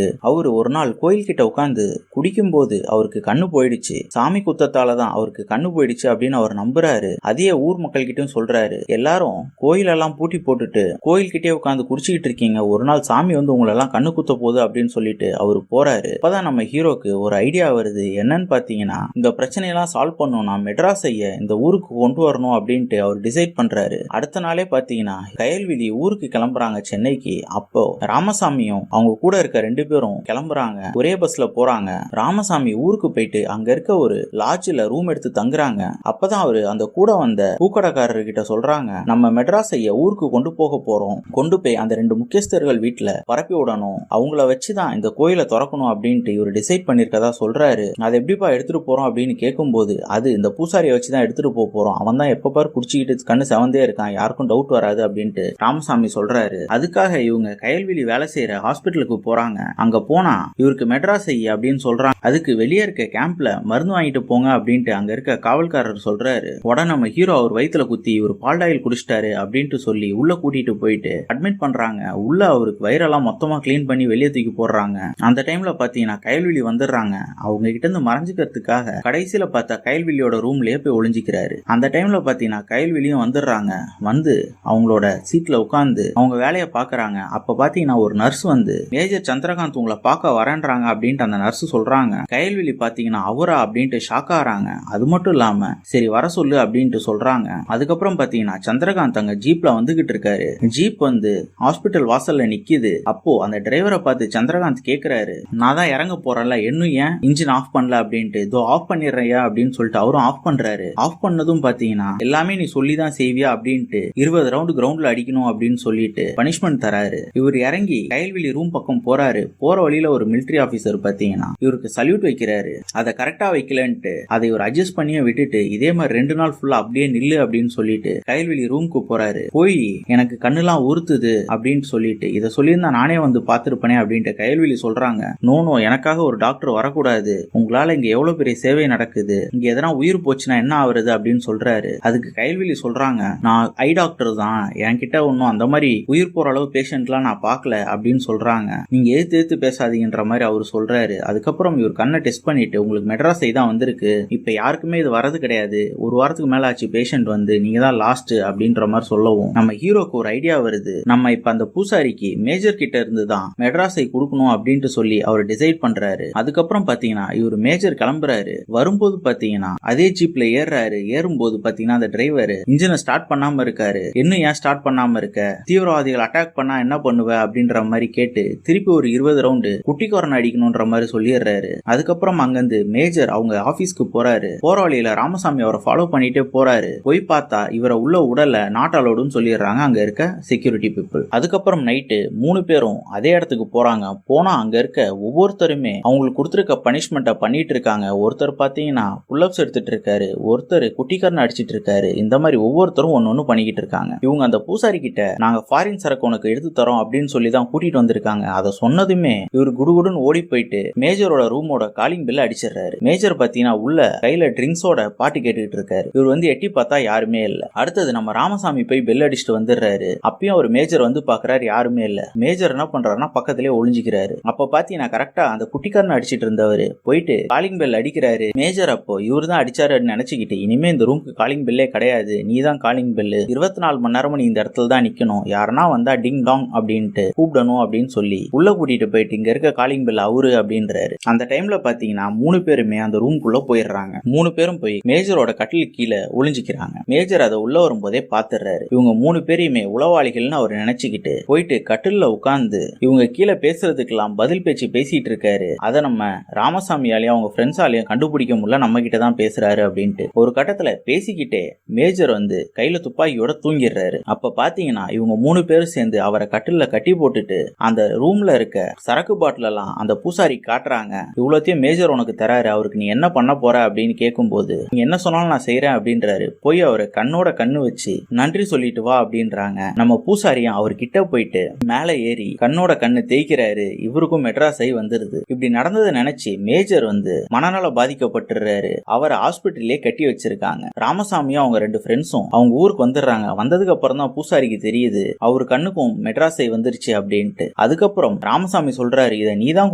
அவரு ஒரு நாள் கோயில் கிட்ட உட்காந்து குடிக்கும் போது அவருக்கு கண்ணு போயிடுச்சு, சாமி குத்தத்தாலதான் அவருக்கு கண்ணு போயிடுச்சு அப்படின்னு அவர் நம்புறாரு. அதே ஊர் மக்கள் கிட்டும் சொல்றாரு, எல்லாரும் கோயிலெல்லாம் பூட்டி போட்டுட்டு கோயில் கிட்டே உட்காந்து குடிச்சுக்கிட்டு இருக்கீங்க, ஒரு நாள் சாமி வந்து உங்களை எல்லாம் கண்ணு குத்த போகுது அப்படின்னு சொல்லிட்டு அவரு போறாரு. அப்பதான் நம்ம ஹீரோக்கு ஒரு ஐடியா வருது. என்னன்னு பாத்தீங்கன்னா, இந்த பிரச்சனையெல்லாம் சால்வ் பண்ணணும்னா மெட்ராஸைய இந்த ஊருக்கு கொண்டு வரணும் அப்படின்ட்டு அவர் டிசைட் பண்றாரு. அடுத்த நாளே பாத்தீங்கன்னா கயல்விழி ஊருக்கு கிளம்புறாங்க சென்னைக்கு. அப்போ ராமசாமியும் அவங்க கூட இருக்க 2 பேரும் கிளம்புறாங்க. ஒரே பஸ்ல போறாங்க. ராமசாமி ஊருக்கு போயிட்டு அங்க இருக்க ஒரு லாட்ஜ்ல ரூம் எடுத்து தங்குறாங்க. அப்பதான் அவரு அந்த கூட வந்த பூக்கடைக்காரர் கிட்ட சொல்றாங்க, நம்ம மெட்ராஸைய ஊருக்கு கொண்டு போக போறோம், கொண்டு போய் அந்த 2 முக்கியஸ்தர்கள் வீட்டுல பரப்பி விடணும், அவங்கள வச்சுதான் இந்த கோயிலை திறக்கணும் அப்படின்ட்டு இவர் டிசைட் பண்ணிருக்கதா சொல்றாரு. அதை எப்படிப்பா எடுத்துட்டு போறோம் அப்படின்னு கேட்கும்போது, அது இந்த பூசாரியை வச்சுதான் எடுத்துட்டு போறோம், அவன் தான் எப்ப பாரு குடிச்சிக்கிட்டு கண்ணு செவந்தே இருக்கான், யாருக்கும் டவுட் வராது அப்படின்ட்டு ராமசாமி சொல்றாரு. அதுக்காக இவங்க கயல்விழி வேலை செய்யற ஹாஸ்பிட்டலுக்கு போறாங்க. அங்க போனா இவருக்கு மெட்ராஸ் அப்படின்னு சொல்றாங்க. அதுக்கு வெளியே இருக்க கேம்ப்ல மருந்து வாங்கிட்டு போங்க அப்படின்ட்டு அங்க இருக்க காவல்காரர் சொல்றாரு. உடனே நம்ம ஹீரோ அவர் வயித்துல குத்தி இவர் பால்டாயில் குடிச்சிட்டாரு அப்படின்ட்டு சொல்லி உள்ள கூட்டிட்டு போயிட்டு அட்மிட் பண்றாங்க. உள்ள அவருக்கு வயிறெல்லாம் மொத்தமா கிளீன் பண்ணி வெளியே தூக்கி போடுறாங்க. அந்த டைம்ல பாத்தீங்கன்னா கயல்விழி வந்துடுறாங்க. அவங்க கிட்ட இருந்து மறைஞ்சுக்கிறதுக்காக கடைசியில பார்த்தா கயல்விழியோட ரூம்லயே போய் ஒளிஞ்சிக்கிறாரு. அந்த டைம்ல பாத்தீங்கன்னா கயல்விழியும் வந்துடுறாங்க. வந்து அவங்களோட சீட்ல உட்கார்ந்து அவங்க வேலையை பாக்குறாங்க. அப்ப பாத்தீங்கன்னா ஒரு நர்ஸ் வந்து, மேஜர் சந்திரகாந்த் உங்களை பார்க்க வரேன்றாங்க அப்படின்ட்டு அந்த நர்ஸ் சொல்றாங்க. கயல்விழி பாத்தீங்கன்னா அவரா அப்படின்ட்டு ஷாக் ஆறாங்க. அது மட்டும் இல்லாம சரி வர சொல்லு அப்படின்ட்டு சொல்றாங்க. அதுக்கப்புறம் பாத்தீங்கன்னா சந்திரகாந்த் அங்க ஜீப்ல வந்துகிட்டு இருக்காரு. ஜீப் வந்து ஹாஸ்பிட்டல் வாசல்ல நிக்குது. அப்போ அந்த டிரைவரை பார்த்து சந்திரகாந்த் கேக்குறாரு, நான் தான் இறங்க போறேன்ல, இன்னும் ஏன் இன்ஜின் ஆஃப் பண்ணல அப்படின்ட்டு. இதோ ஆஃப் பண்ணிடுறையா அப்படின்னு சொல்லிட்டு அவரும் ஆஃப் பண்றாரு. ஆஃப் பண்ணதும் பாத்தீங்கன்னா எல்லாமே நீ சொல்லிதான் செய்வியா அப்படின்ட்டு 20 ரவுண்ட் கிரவுண்ட்ல அடிக்கணும் அப்படின்னு சொல்லிட்டு பனிஷ்மெண்ட் தராரு. இவர் இறங்கி கயல்விழி ரூம் பக்கம் போறாரு. போற வழியில ஒரு மிலிட்டரி ஆபீசர் பாத்தீங்கன்னா இவருக்கு சல்யூட் வைக்கிறாரு. அதை கரெக்டா வைக்கலன்ட்டு அதை இவர் அட்ஜஸ்ட் பண்ணியே விட்டுட்டு இதே மாதிரி 2 நாள் ஃபுல்லா அப்படியே நில்லு அப்படின்னு சொல்லிட்டு கயல்விழி ரூமுக்கு போறாரு. போய் எனக்கு கண்ணுலாம் உறுத்துது அப்படின்னு சொல்லிட்டு, இதை சொல்லியிருந்தா நானே வந்து பாத்துருப்பேனே அப்படின்ட்டு கயல்விழி சொல்றாங்க. நோ எனக்காக ஒரு டாக்டர் வரக்கூடாது, உங்களால இங்க எவ்வளவு பெரிய சேவை நடக்குது, இங்க எதனா உயிர் போச்சுன்னா என்ன ஆகுறது அப்படின்னு சொல்றாரு. அதுக்கு கயல்விழி சொல்றாங்க, நான் ஐ டாக்டர் தான், என்கிட்ட ஒன்னும் அந்த மாதிரி உயிர் போற அளவு பேஷண்ட்லாம் நான் பார்க்கல அப்படின்னு சொல்றாங்க. நீங்க எதிர்த்து பேசாதீங்கன்ற மாதிரி அவர் சொல்றாரு. அதுக்கப்புறம் இவர் கண்ணை டெஸ்ட் பண்ணிட்டு, உங்களுக்கு மெட்ராஸ் தான் வந்திருக்கு, இப்ப யாருக்குமே இது வரது கிடையாது, ஒரு வாரத்துக்கு மேல ஆச்சு பேஷண்ட் வந்து, நீங்க தான் லாஸ்ட் அப்படின்ற மாதிரி சொல்லவும் நம்ம ஹீரோக்கு ஒரு ஐடியா வருது. நம்ம இப்ப அந்த பூசாரிக்கு மேஜர் கிட்ட இருந்து தான் மெட்ராஸை கொடுக்கணும் அப்படின்ட்டு சொல்லி அவர் டிசைட் பண்றாரு. அதுக்கப்புறம் பாத்தீங்கன்னா இவர் மேஜர் கிளம்புறாரு. வரும்போது பாத்தீங்கன்னா அதே ஜீப்ல ஏறாரு. ஏறும்போது பாத்தீங்கன்னா அந்த டிரைவர் இன்ஜினை ஸ்டார்ட் பண்ணாம இருக்காரு. இன்னும் ஏன் ஸ்டார்ட் பண்ணாம இருக்க, தீவிரவாதிகள் அட்டாக் பண்ணா என்ன பண்ணுவ அப்படின்ற மாதிரி கேட்டு திருப்பி ஒரு 20 ரவுண்டு குட்டிக்கோரன் அடிக்கணும்ன்ற மாதிரி சொல்லிடுறாரு. அதுக்கப்புறம் அங்கிருந்து மேஜர் அவங்க ஆபீஸ்க்கு போறாரு. போற வழியில ராமசாமி அவரை ஃபாலோ பண்ணிட்டே போறாரு. போய் பார்த்தா இவரை உள்ள உடல நாட் அலோடுன்னு சொல்லிடுறாங்க அங்க இருக்க செக்யூரிட்டி பீப்புள். அதுக்கப்புறம் நைட்டு 3 பேரும் அதே இடத்துக்கு போறாங்க. போனா அங்க இருக்க ஒவ்வொருத்தருமே அவங்களுக்கு கொடுத்துருக்க பனிஷ்மெண்ட்டை பண்ணிட்டு இருக்காங்க. ஒருத்தர் பாத்தீங்கன்னா புல்லப்ஸ் எடுத்துட்டு இருக்காரு, ஒருத்தர் குட்டிக்கரன் அடிச்சிட்டு இருக்காரு. இந்த மாதிரி ஒவ்வொருத்தரும் ஒன்னு பண்ணிக்கிட்டு இருக்காங்க. இவங்க அந்த பூசாரி கிட்ட நாங்க ஃபாரின் சரக்கு உனக்கு எடுத்து தரோம் அப்படின்னு சொல்லி தான் கூட்டிட்டு வந்திருக்காங்க. அதை சொன்னதுமே இவர் குடுகுடுன்னு ஓடி போயிட்டு மேஜரோட ரூமோட காலிங் பெல் அடிச்சிடுறாரு. மேஜர் பாத்தீங்கன்னா உள்ள கையில ட்ரிங்க்ஸோட பாட்டு கேட்டுக்கிட்டு இருக்காரு. இவர் வந்து எட்டி பார்த்தா யாருமே இல்ல. அடுத்தது நம்ம ராமசாமி போய் பெல் அடிச்சுட்டு வந்துடுறாரு. அப்பயும் ஒரு மேஜர் வந்து பாக்குறாரு, யாருமே இல்ல. மேஜர் என்ன பண்றாருன்னா பக்கத்திலே ஒளிஞ்சிக்கிறாரு. அப்ப பாத்தீங்கன்னா கரெக்டா அந்த குட்டிக்காரன் அடிச்சிட்டு இருந்தவரு போயிட்டு காலிங் பெல் அடிக்கிறாரு. மேஜர் அப்போ இவரு தான் அடிச்சாரு நினைச்சுக்கிட்டு, இனிமே இந்த ரூமுக்கு காலிங் பெல்லே கிடையாது, நீ தான் காலிங் பெல்லு, 24 மணி நேரமும் நீ இந்த இடத்துல தான் நிக்கணும், யாருன்னா வந்தா டிங் டாங் அப்படின்ட்டு கூப்பிடணும் அப்படின்னு சொல்லி உள்ள கூட்டிட்டு போயிட்டு இங்க இருக்க காலிங் பெல் அவரு அப்படின்றாரு. அந்த டைம்ல பாத்தீங்கன்னா 3 பேருமே அந்த ரூம்குள்ள போயிடுறாங்க. 3 பேரும் போய் மேஜரோட கட்டில் கீழே ஒளிஞ்சிக்கிறாங்க. மேஜர் அதை உள்ள வரும்போதே பாத்துறாரு. இவங்க 3 பேரையுமே உளவாளிகள்னு அவர் நினைச்சுக்கிட்டு போயிட்டு கட்டில்ல உட்கார்ந்து இவங்க கீழே பேசுறதுக்கெல்லாம் பதில் பேச்சு பேசிட்டு இருக்காரு. அதை நம்ம ராமசாமியாலையும் அவங்க ஃப்ரெண்ட்ஸாலையும் கண்டுபிடிக்க முடியல, நம்ம கிட்ட தான் பேசுறாரு அப்படின்ட்டு. ஒரு கட்டத்துல பேசிக்கிட்டே மேஜர் வந்து கையில துப்பாக்கியோட தூங்கிடுறாரு. அப்ப பாத்தீங்கன்னா இவங்க 3 பேரும் சேர்ந்து அவரை கட்டில்ல கட்டி போட்டுட்டு அந்த ரூம்ல இருக்க சரக்கு பாட்டில் எல்லாம் அந்த பூசாரி காட்டுறாங்க. இவ்வளோத்தையும் மேஜர் உனக்கு தராரு, அவருக்கு நீ என்ன பண்ண போற அப்படின்னு கேட்கும்போது, நீங்க என்ன சொன்னாலும் நான் செய்யறேன் அப்படின்றாரு. போய் அவரை கண்ணோட கண்ணு வச்சு நன்றி சொல்லிட்டு வா அப்படின்றாங்க. நம்ம பூசாரியும் அவர்கிட்ட போயிட்டு மேல ஏறி கண்ணோட கண்ணு தேய்க்கிறாரு. இவருக்கும் மெட்ராஸ் வந்துருது. இப்படி நடந்ததை நினைச்சு மேஜர் வந்து மனநல பாதிக்கப்பட்டுறாரு. அவரை ஹாஸ்பிட்டல்லே கட்டி வச்சிருக்காங்க. ராமசாமியும் அவங்க 2 ஃப்ரெண்ட்ஸும் அவங்க ஊருக்கு வந்துடுறாங்க. வந்த வந்ததுக்கு அப்புறம் தான் பூசாரிக்கு தெரியுது அவரு கண்ணுக்கும் மெட்ராஸை வந்துருச்சு அப்படின்ட்டு. அதுக்கப்புறம் ராமசாமி சொல்றாரு, இதை நீதான்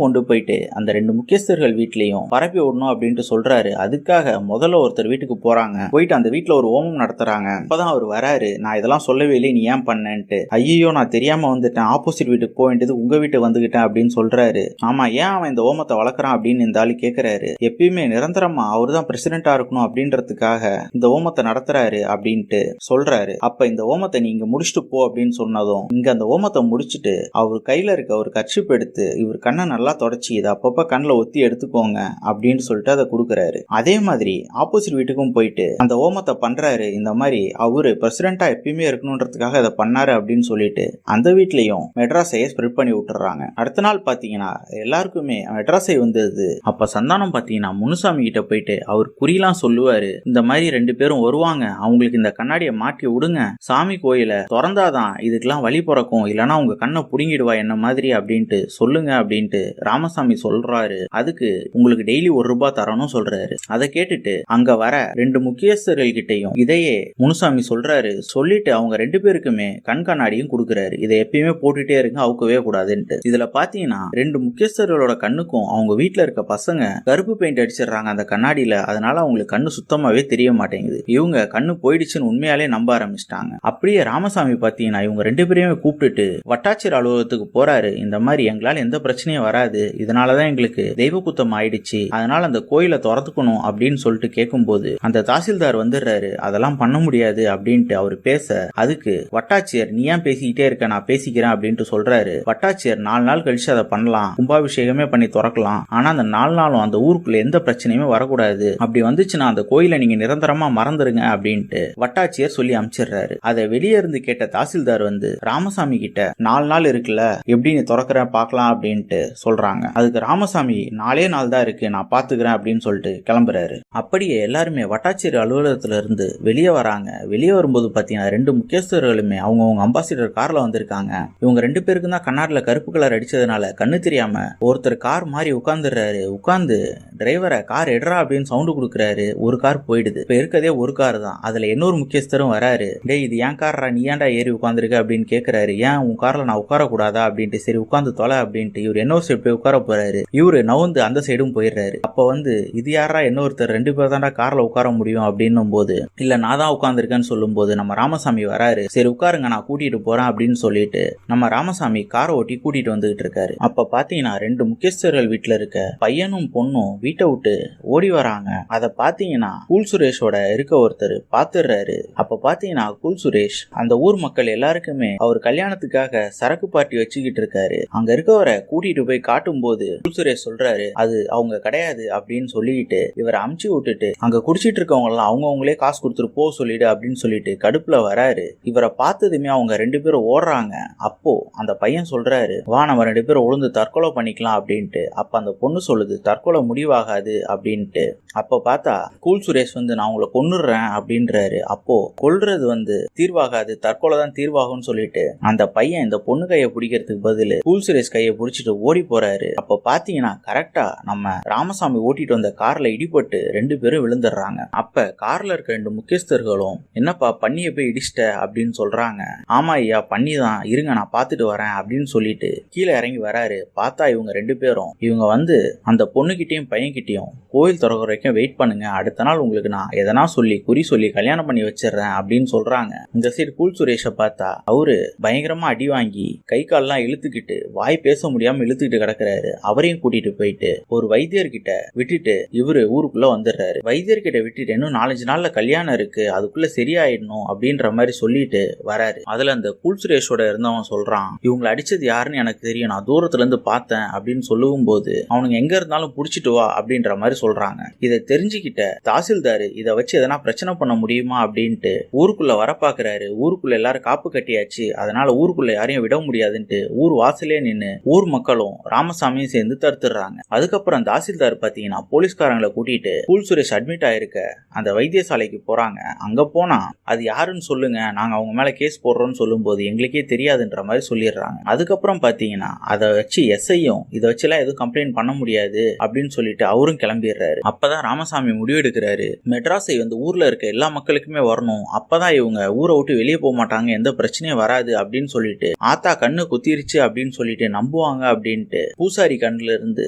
கொண்டு போயிட்டு அந்த 2 முக்கியஸ்தர்கள் வீட்லயும் பரப்பி விடணும் அப்படின்ட்டு சொல்றாரு. அதுக்காக முதல்ல ஒருத்தர் வீட்டுக்கு போறாங்க. போயிட்டு அந்த வீட்டுல ஒரு ஹோமம் நடத்துறாங்க. அப்பதான் அவர் வராரு. நான் இதெல்லாம் சொல்லவே இல்லை, நீ ஏன் பண்ணேன்ட்டு. ஐயோ நான் தெரியாம வந்துட்டேன், ஆப்போசிட் வீட்டுக்கு போக வேண்டியது உங்க வீட்டுக்கு வந்துகிட்டேன் அப்படின்னு சொல்றாரு. ஆமா, ஏன் அவன் இந்த ஹோமத்தை வளர்க்குறான் அப்படின்னு இந்த ஆளு கேட்கிறாரு. எப்பயுமே நிரந்தரமா அவரு தான் பிரசிடென்டா இருக்கணும் அப்படின்றதுக்காக இந்த ஹோமத்தை நடத்துறாரு அப்படின்ட்டு சொல்றாரு. அப்ப இந்த ஹோமத்தை நீங்க முடிச்சுட்டு போ அப்படின்னு சொன்னதும் இங்க அந்த ஹோமத்தை முடிச்சுட்டு அவர் கையில இருக்க ஒரு கர்ச்சிப் எடுத்து இவர் கண்ணை நல்லா தொடச்சி இதை அப்பப்ப கண்ணில் ஒத்தி எடுத்துக்கோங்க அப்படின்னு சொல்லிட்டு அதை கொடுக்குறாரு. அதே மாதிரி ஆப்போசிட் வீட்டுக்கும் போயிட்டு அந்த ஹோமத்தை பண்றாரு. இந்த மாதிரி அவரு பிரசிடென்டா எப்பயுமே இருக்கணும்ன்றதுக்காக அதை பண்ணாரு அப்படின்னு சொல்லிட்டு அந்த வீட்லயும் மெட்ராஸையை ஸ்ப்ரெட் பண்ணி விட்டுறாங்க. அடுத்த நாள் பாத்தீங்கன்னா எல்லாருக்குமே மெட்ராஸை வந்தது. அப்ப சந்தானம் பாத்தீங்கன்னா முனுசாமி கிட்ட போயிட்டு அவர் குறியெல்லாம் சொல்லுவாரு. இந்த மாதிரி 2 பேரும் வருவாங்க, அவங்களுக்கு இந்த கண்ணாடியை மாட்டி விடுங்க, சாமி கோயில திறந்தாதான் இதுக்கெல்லாம் வழி பிறக்கும், இல்லைன்னா உங்க கண்ணை புடுங்கிடுவா என்ன மாதிரி அப்படின்ட்டு சொல்லுங்க அப்படின்ட்டு ராமசாமி சொல்றாரு. அதுக்கு உங்களுக்கு டெய்லி ₹1 தரணும் சொல்றாரு. அதை கேட்டுட்டு அங்க வர 2 முக்கியஸ்தர்கள் கிட்டையும் இதையே முனுசாமி சொல்றாரு. சொல்லிட்டு அவங்க 2 பேருக்குமே கண் கண்ணாடியும் கொடுக்குறாரு. இதை எப்பயுமே போட்டுட்டே இருங்க, அவுக்கவே கூடாதுன்ட்டு. இதுல பாத்தீங்கன்னா 2 முக்கியஸ்தர்களோட கண்ணுக்கும் அவங்க வீட்டுல இருக்க பசங்க கருப்பு பெயிண்ட் அடிச்சிடுறாங்க அந்த கண்ணாடியில. அதனால அவங்களுக்கு கண்ணு சுத்தமாவே தெரிய மாட்டேங்குது. இவங்க கண்ணு போயிடுச்சுன்னு உண்மையாலே நம்ப ஆரம்பிச்சிட்டாங்க. அப்படியே ராமசாமி பாத்தீங்கன்னா இவங்க 2 பேரையுமே கூப்பிட்டுட்டு வட்டாட்சியர் அலுவலகத்துக்கு போறாரு. இந்த மாதிரி எங்களால எந்த பிரச்சனையும் வராது, இதனாலதான் எங்களுக்கு தெய்வ குத்தம் ஆயிடுச்சு, அதனால அந்த கோயிலை திறந்துக்கணும் அப்படின்னு சொல்லிட்டு கேட்கும்போது அந்த தாசில்தார் வந்துடுறாரு. அதெல்லாம் பண்ண முடியாது அப்படின்ட்டு அவர் பேச, அதுக்கு வட்டாட்சியர் நீ ஏன் பேசிக்கிட்டே இருக்க, நான் பேசிக்கிறேன் அப்படின்ட்டு சொல்றாரு. வட்டாட்சியர் 4 நாள் கழிச்சு அதை பண்ணலாம், கும்பாபிஷேகமே பண்ணி திறக்கலாம், ஆனா அந்த 4 நாளும் அந்த ஊருக்குள்ள எந்த பிரச்சனையுமே வரக்கூடாது, அப்படி வந்துச்சுன்னா அந்த கோயிலை நீங்க நிரந்தரமா மறந்துருங்க அப்படின்ட்டு வட்டாட்சியர் சொல்லி அனுப்பிச்சிடுறாரு. அதை வெளியே இருந்து கேட்ட தாசில்தார் வந்து ராமசாமி கிட்ட 4 நாள் இருக்குல்ல, எப்படி நீ திறக்கிற பாக்கலாம் அப்படின்ட்டு சொல்றாங்க. அதுக்கு ராமசாமி 4 நாள் தான் இருக்கு, நான் பாத்துக்கிறேன் அப்படின்னு சொல்லிட்டு கிளம்புறாரு. அப்படியே எல்லாருமே வட்டாட்சியர் அலுவலகத்துல இருந்து வெளியே வராங்க. வெளியே வரும்போது பாத்தீங்கன்னா 2 முக்கியஸ்தர்களுமே அவங்க அம்பாசிடர் கார்ல வந்திருக்காங்க. இவங்க 2 பேருக்கு தான் கண்ணாடில கருப்பு கலர் அடிச்சதுனால கண்ணு தெரியாம ஒருத்தர் கார் மாதிரி உட்கார்ந்துடுறாரு. உட்கார்ந்து டிரைவரை கார் எடுறா அப்படின்னு சவுண்டு கொடுக்குறாரு. ஒரு கார் போயிடுது. இப்ப இருக்கதே ஒரு கார் தான். அதுல இன்னொரு முக்கியஸ்தரும் வராரு. டேய் இது ஏன் கார்ரா, நீ ஏன்டா ஏறி உட்காந்துருக்க அப்படின்னு கேட்கிறாரு. ஏன் உன் கார்ல நான் உட்கார கூடாதா அப்படின்ட்டு. சரி உட்காந்து தொலை அப்படின்ட்டு இவர் இன்னொரு சைடு போய் உட்கார போறாரு. இவரு நவுந்து அந்த சைடும் போயிடுறாரு. அப்ப வந்து இது யாரா இன்னொருத்தர் 2 பேர் தான்டா கார்ல உட்கார முடியும் அப்படின்னும் போது இல்ல நான் தான் உட்காந்துருக்கேன்னு சொல்லும் போது நம்ம ராமசாமி வராரு. சரி உட்காருங்க நான் கூட்டிட்டு போறேன் அப்படின்னு சொல்லிட்டு நம்ம ராமசாமி காரை ஓட்டி கூட்டிட்டு வந்துகிட்டு இருக்காரு. அப்ப பாத்தீங்கன்னா 2 முக்கியஸ்தர்கள் வீட்டுல இருக்க பையனும் பொண்ணும் வீட்டை விட்டு ஓடி வராங்க. அத பாத்தீங்கன்னா கூல் சுரேஷோட இருக்க ஒருத்தர் பாத்துறாரு. அப்ப பாத்தீங்கன்னா கூல் சுரேஷ் அந்த ஊர் மக்கள் எல்லாருக்குமே அவர் கல்யாணத்துக்காக சரக்கு பார்ட்டி வச்சுக்கிட்டு இருக்காரு. அங்க இருக்கவரை கூட்டிட்டு போய் காட்டும் போது கூல் சுரேஷ் சொல்றாரு அது அவங்க கிடையாது அப்படின்னு சொல்லிட்டு இவரை அமுச்சு விட்டுட்டு அங்க குடிச்சிட்டு இருக்கவங்க எல்லாம் அவங்களே காசு கொடுத்துட்டு போக சொல்லிடு அப்படின்னு சொல்லிட்டு கடுப்புல வராரு. இவரை பார்த்ததுமே அவங்க 2 பேரும் ஓடுறாங்க. அப்போ அந்த பையன் சொல்றாரு வா நம்ம 2 பேரும் உழுந்து தற்கொலை பண்ணிக்கலாம் அப்படின்ட்டு. அப்ப அந்த பொண்ணு சொல்லுது தற்கொலை முடிவாகாது அப்படின்ட்டு. அப்ப பார்த்தா கூல் சுரேஷ் வந்து நான் உங்களை கொன்னுடுறேன் அப்படின்றாரு. அப்போ கொல்றது வந்து தீர்வாகாது, தற்கொலை தான் தீர்வாகும்னு சொல்லிட்டு அந்த பையன் இந்த பொண்ணு கையை பிடிக்கிறதுக்கு பதில் கூல் சுரேஷ் கையை பிடிச்சிட்டு ஓடி போறாரு. அப்ப பாத்தீங்கன்னா கரெக்டா நம்ம ராமசாமி ஓட்டிட்டு வந்த கார்ல இடிபட்டு 2 பேரும் விழுந்துடுறாங்க. அப்ப கார்ல இருக்க 2 முக்கியஸ்தர்களும் என்னப்பா பண்ணிய போய் இடிச்சிட்ட அப்படின்னு சொல்றாங்க. ஆமா ஐயா பண்ணிதான், இருங்க நான் பாத்துட்டு வரேன் அப்படின்னு சொல்லிட்டு கீழே இறங்கி வராரு. பார்த்தா இவங்க 2 பேரும் இவங்க வந்து அந்த பொண்ணுகிட்டையும் பையன்கிட்டையும் கோயில் திறக்கிற வரைக்கும் வெயிட் பண்ணுங்க, அடுத்த நாள் உங்களுக்கு நான் எதனா சொல்லி குறி சொல்லி கல்யாணம் பண்ணி வச்சிடறேன் அப்படின்னு சொல்றாங்க. இந்த சைடு கூல் சுரேஷை பார்த்தா அவரு பயங்கரமா அடி வாங்கி கை கால்லாம் இழுத்துக்கிட்டு வாய் பேச முடியாம இழுத்துக்கிட்டு கிடக்குறாரு. அவரையும் கூட்டிட்டு போயிட்டு ஒரு வைத்தியர்கிட்ட விட்டுட்டு இவரு ஊருக்குள்ள வந்துடுறாரு. வைத்தியர்கிட்ட விட்டுட்டு இன்னும் 4-5 நாள்ல கல்யாணம் இருக்கு, அதுக்குள்ள சரியாயிடணும் அப்படின்ற மாதிரி சொல்லிட்டு வராரு. அதுல அந்த கூல் சுரேஷோட இருந்தவன் சொல்றான் இவங்களை அடிச்சது யாருன்னு எனக்கு தெரியும், நான் தூரத்துல இருந்து பார்த்தேன் அப்படின்னு சொல்லும் போது அவனுங்க எங்க இருந்தாலும் புடிச்சிட்டு வா அப்படின்ற மாதிரி சொல்றாங்க. இதை தெரிஞ்சுக்கிட்ட தாசில்தார் இதை வச்சு எதனா பிரச்சனை பண்ண முடியுமா அப்படின்ட்டு ஊருக்குள்ள வர பாக்குறாரு. ஊருக்குள்ள எல்லாரும் காப்பு கட்டியாச்சு, அதனால ஊருக்குள்ள யாரையும் விட முடியாதுன்ட்டு ஊர் வாசலே நின்னு ஊர் மக்களும் ராமசாமியும் சேர்ந்து தடுத்துடுறாங்க. அதுக்கப்புறம் தாசில்தார் பாத்தீங்கன்னா போலீஸ்காரங்களை கூட்டிட்டு கூல் சுரேஷ் அட்மிட் ஆயிருக்க அந்த வைத்தியசாலைக்கு போறாங்க. அங்க போனா அது யாருன்னு சொல்லுங்க, நாங்க அவங்க மேல கேஸ் போடுறோம்னு சொல்லும் போது எங்களுக்கே தெரியாதுன்ற மாதிரி சொல்லிடுறாங்க. அதுக்கப்புறம் பாத்தீங்கன்னா அதை வச்சு எஸ்ஐயும் இதை வச்சுலாம் எதுவும் கம்ப்ளைண்ட் பண்ண முடியாது அப்படின்னு சொல்லிட்டு அவரும் கிளம்பிடுறாரு. அப்பதான் ராமசாமி முடிவெடுக்கிறாரு மெட்ராஸை வந்து ஊர்ல இருக்க எல்லா மக்களுக்குமே வரணும், அப்பதான் இவங்க ஊரை விட்டு வெளியே போக மாட்டாங்க, எந்த பிரச்சனையும் வராது அப்படின்னு சொல்லிட்டு ஆத்தா கண்ணு குத்திருச்சு அப்படின்னு சொல்லிட்டு நம்புவாங்க அப்படின்ட்டு பூசாரி கண்ணுல இருந்து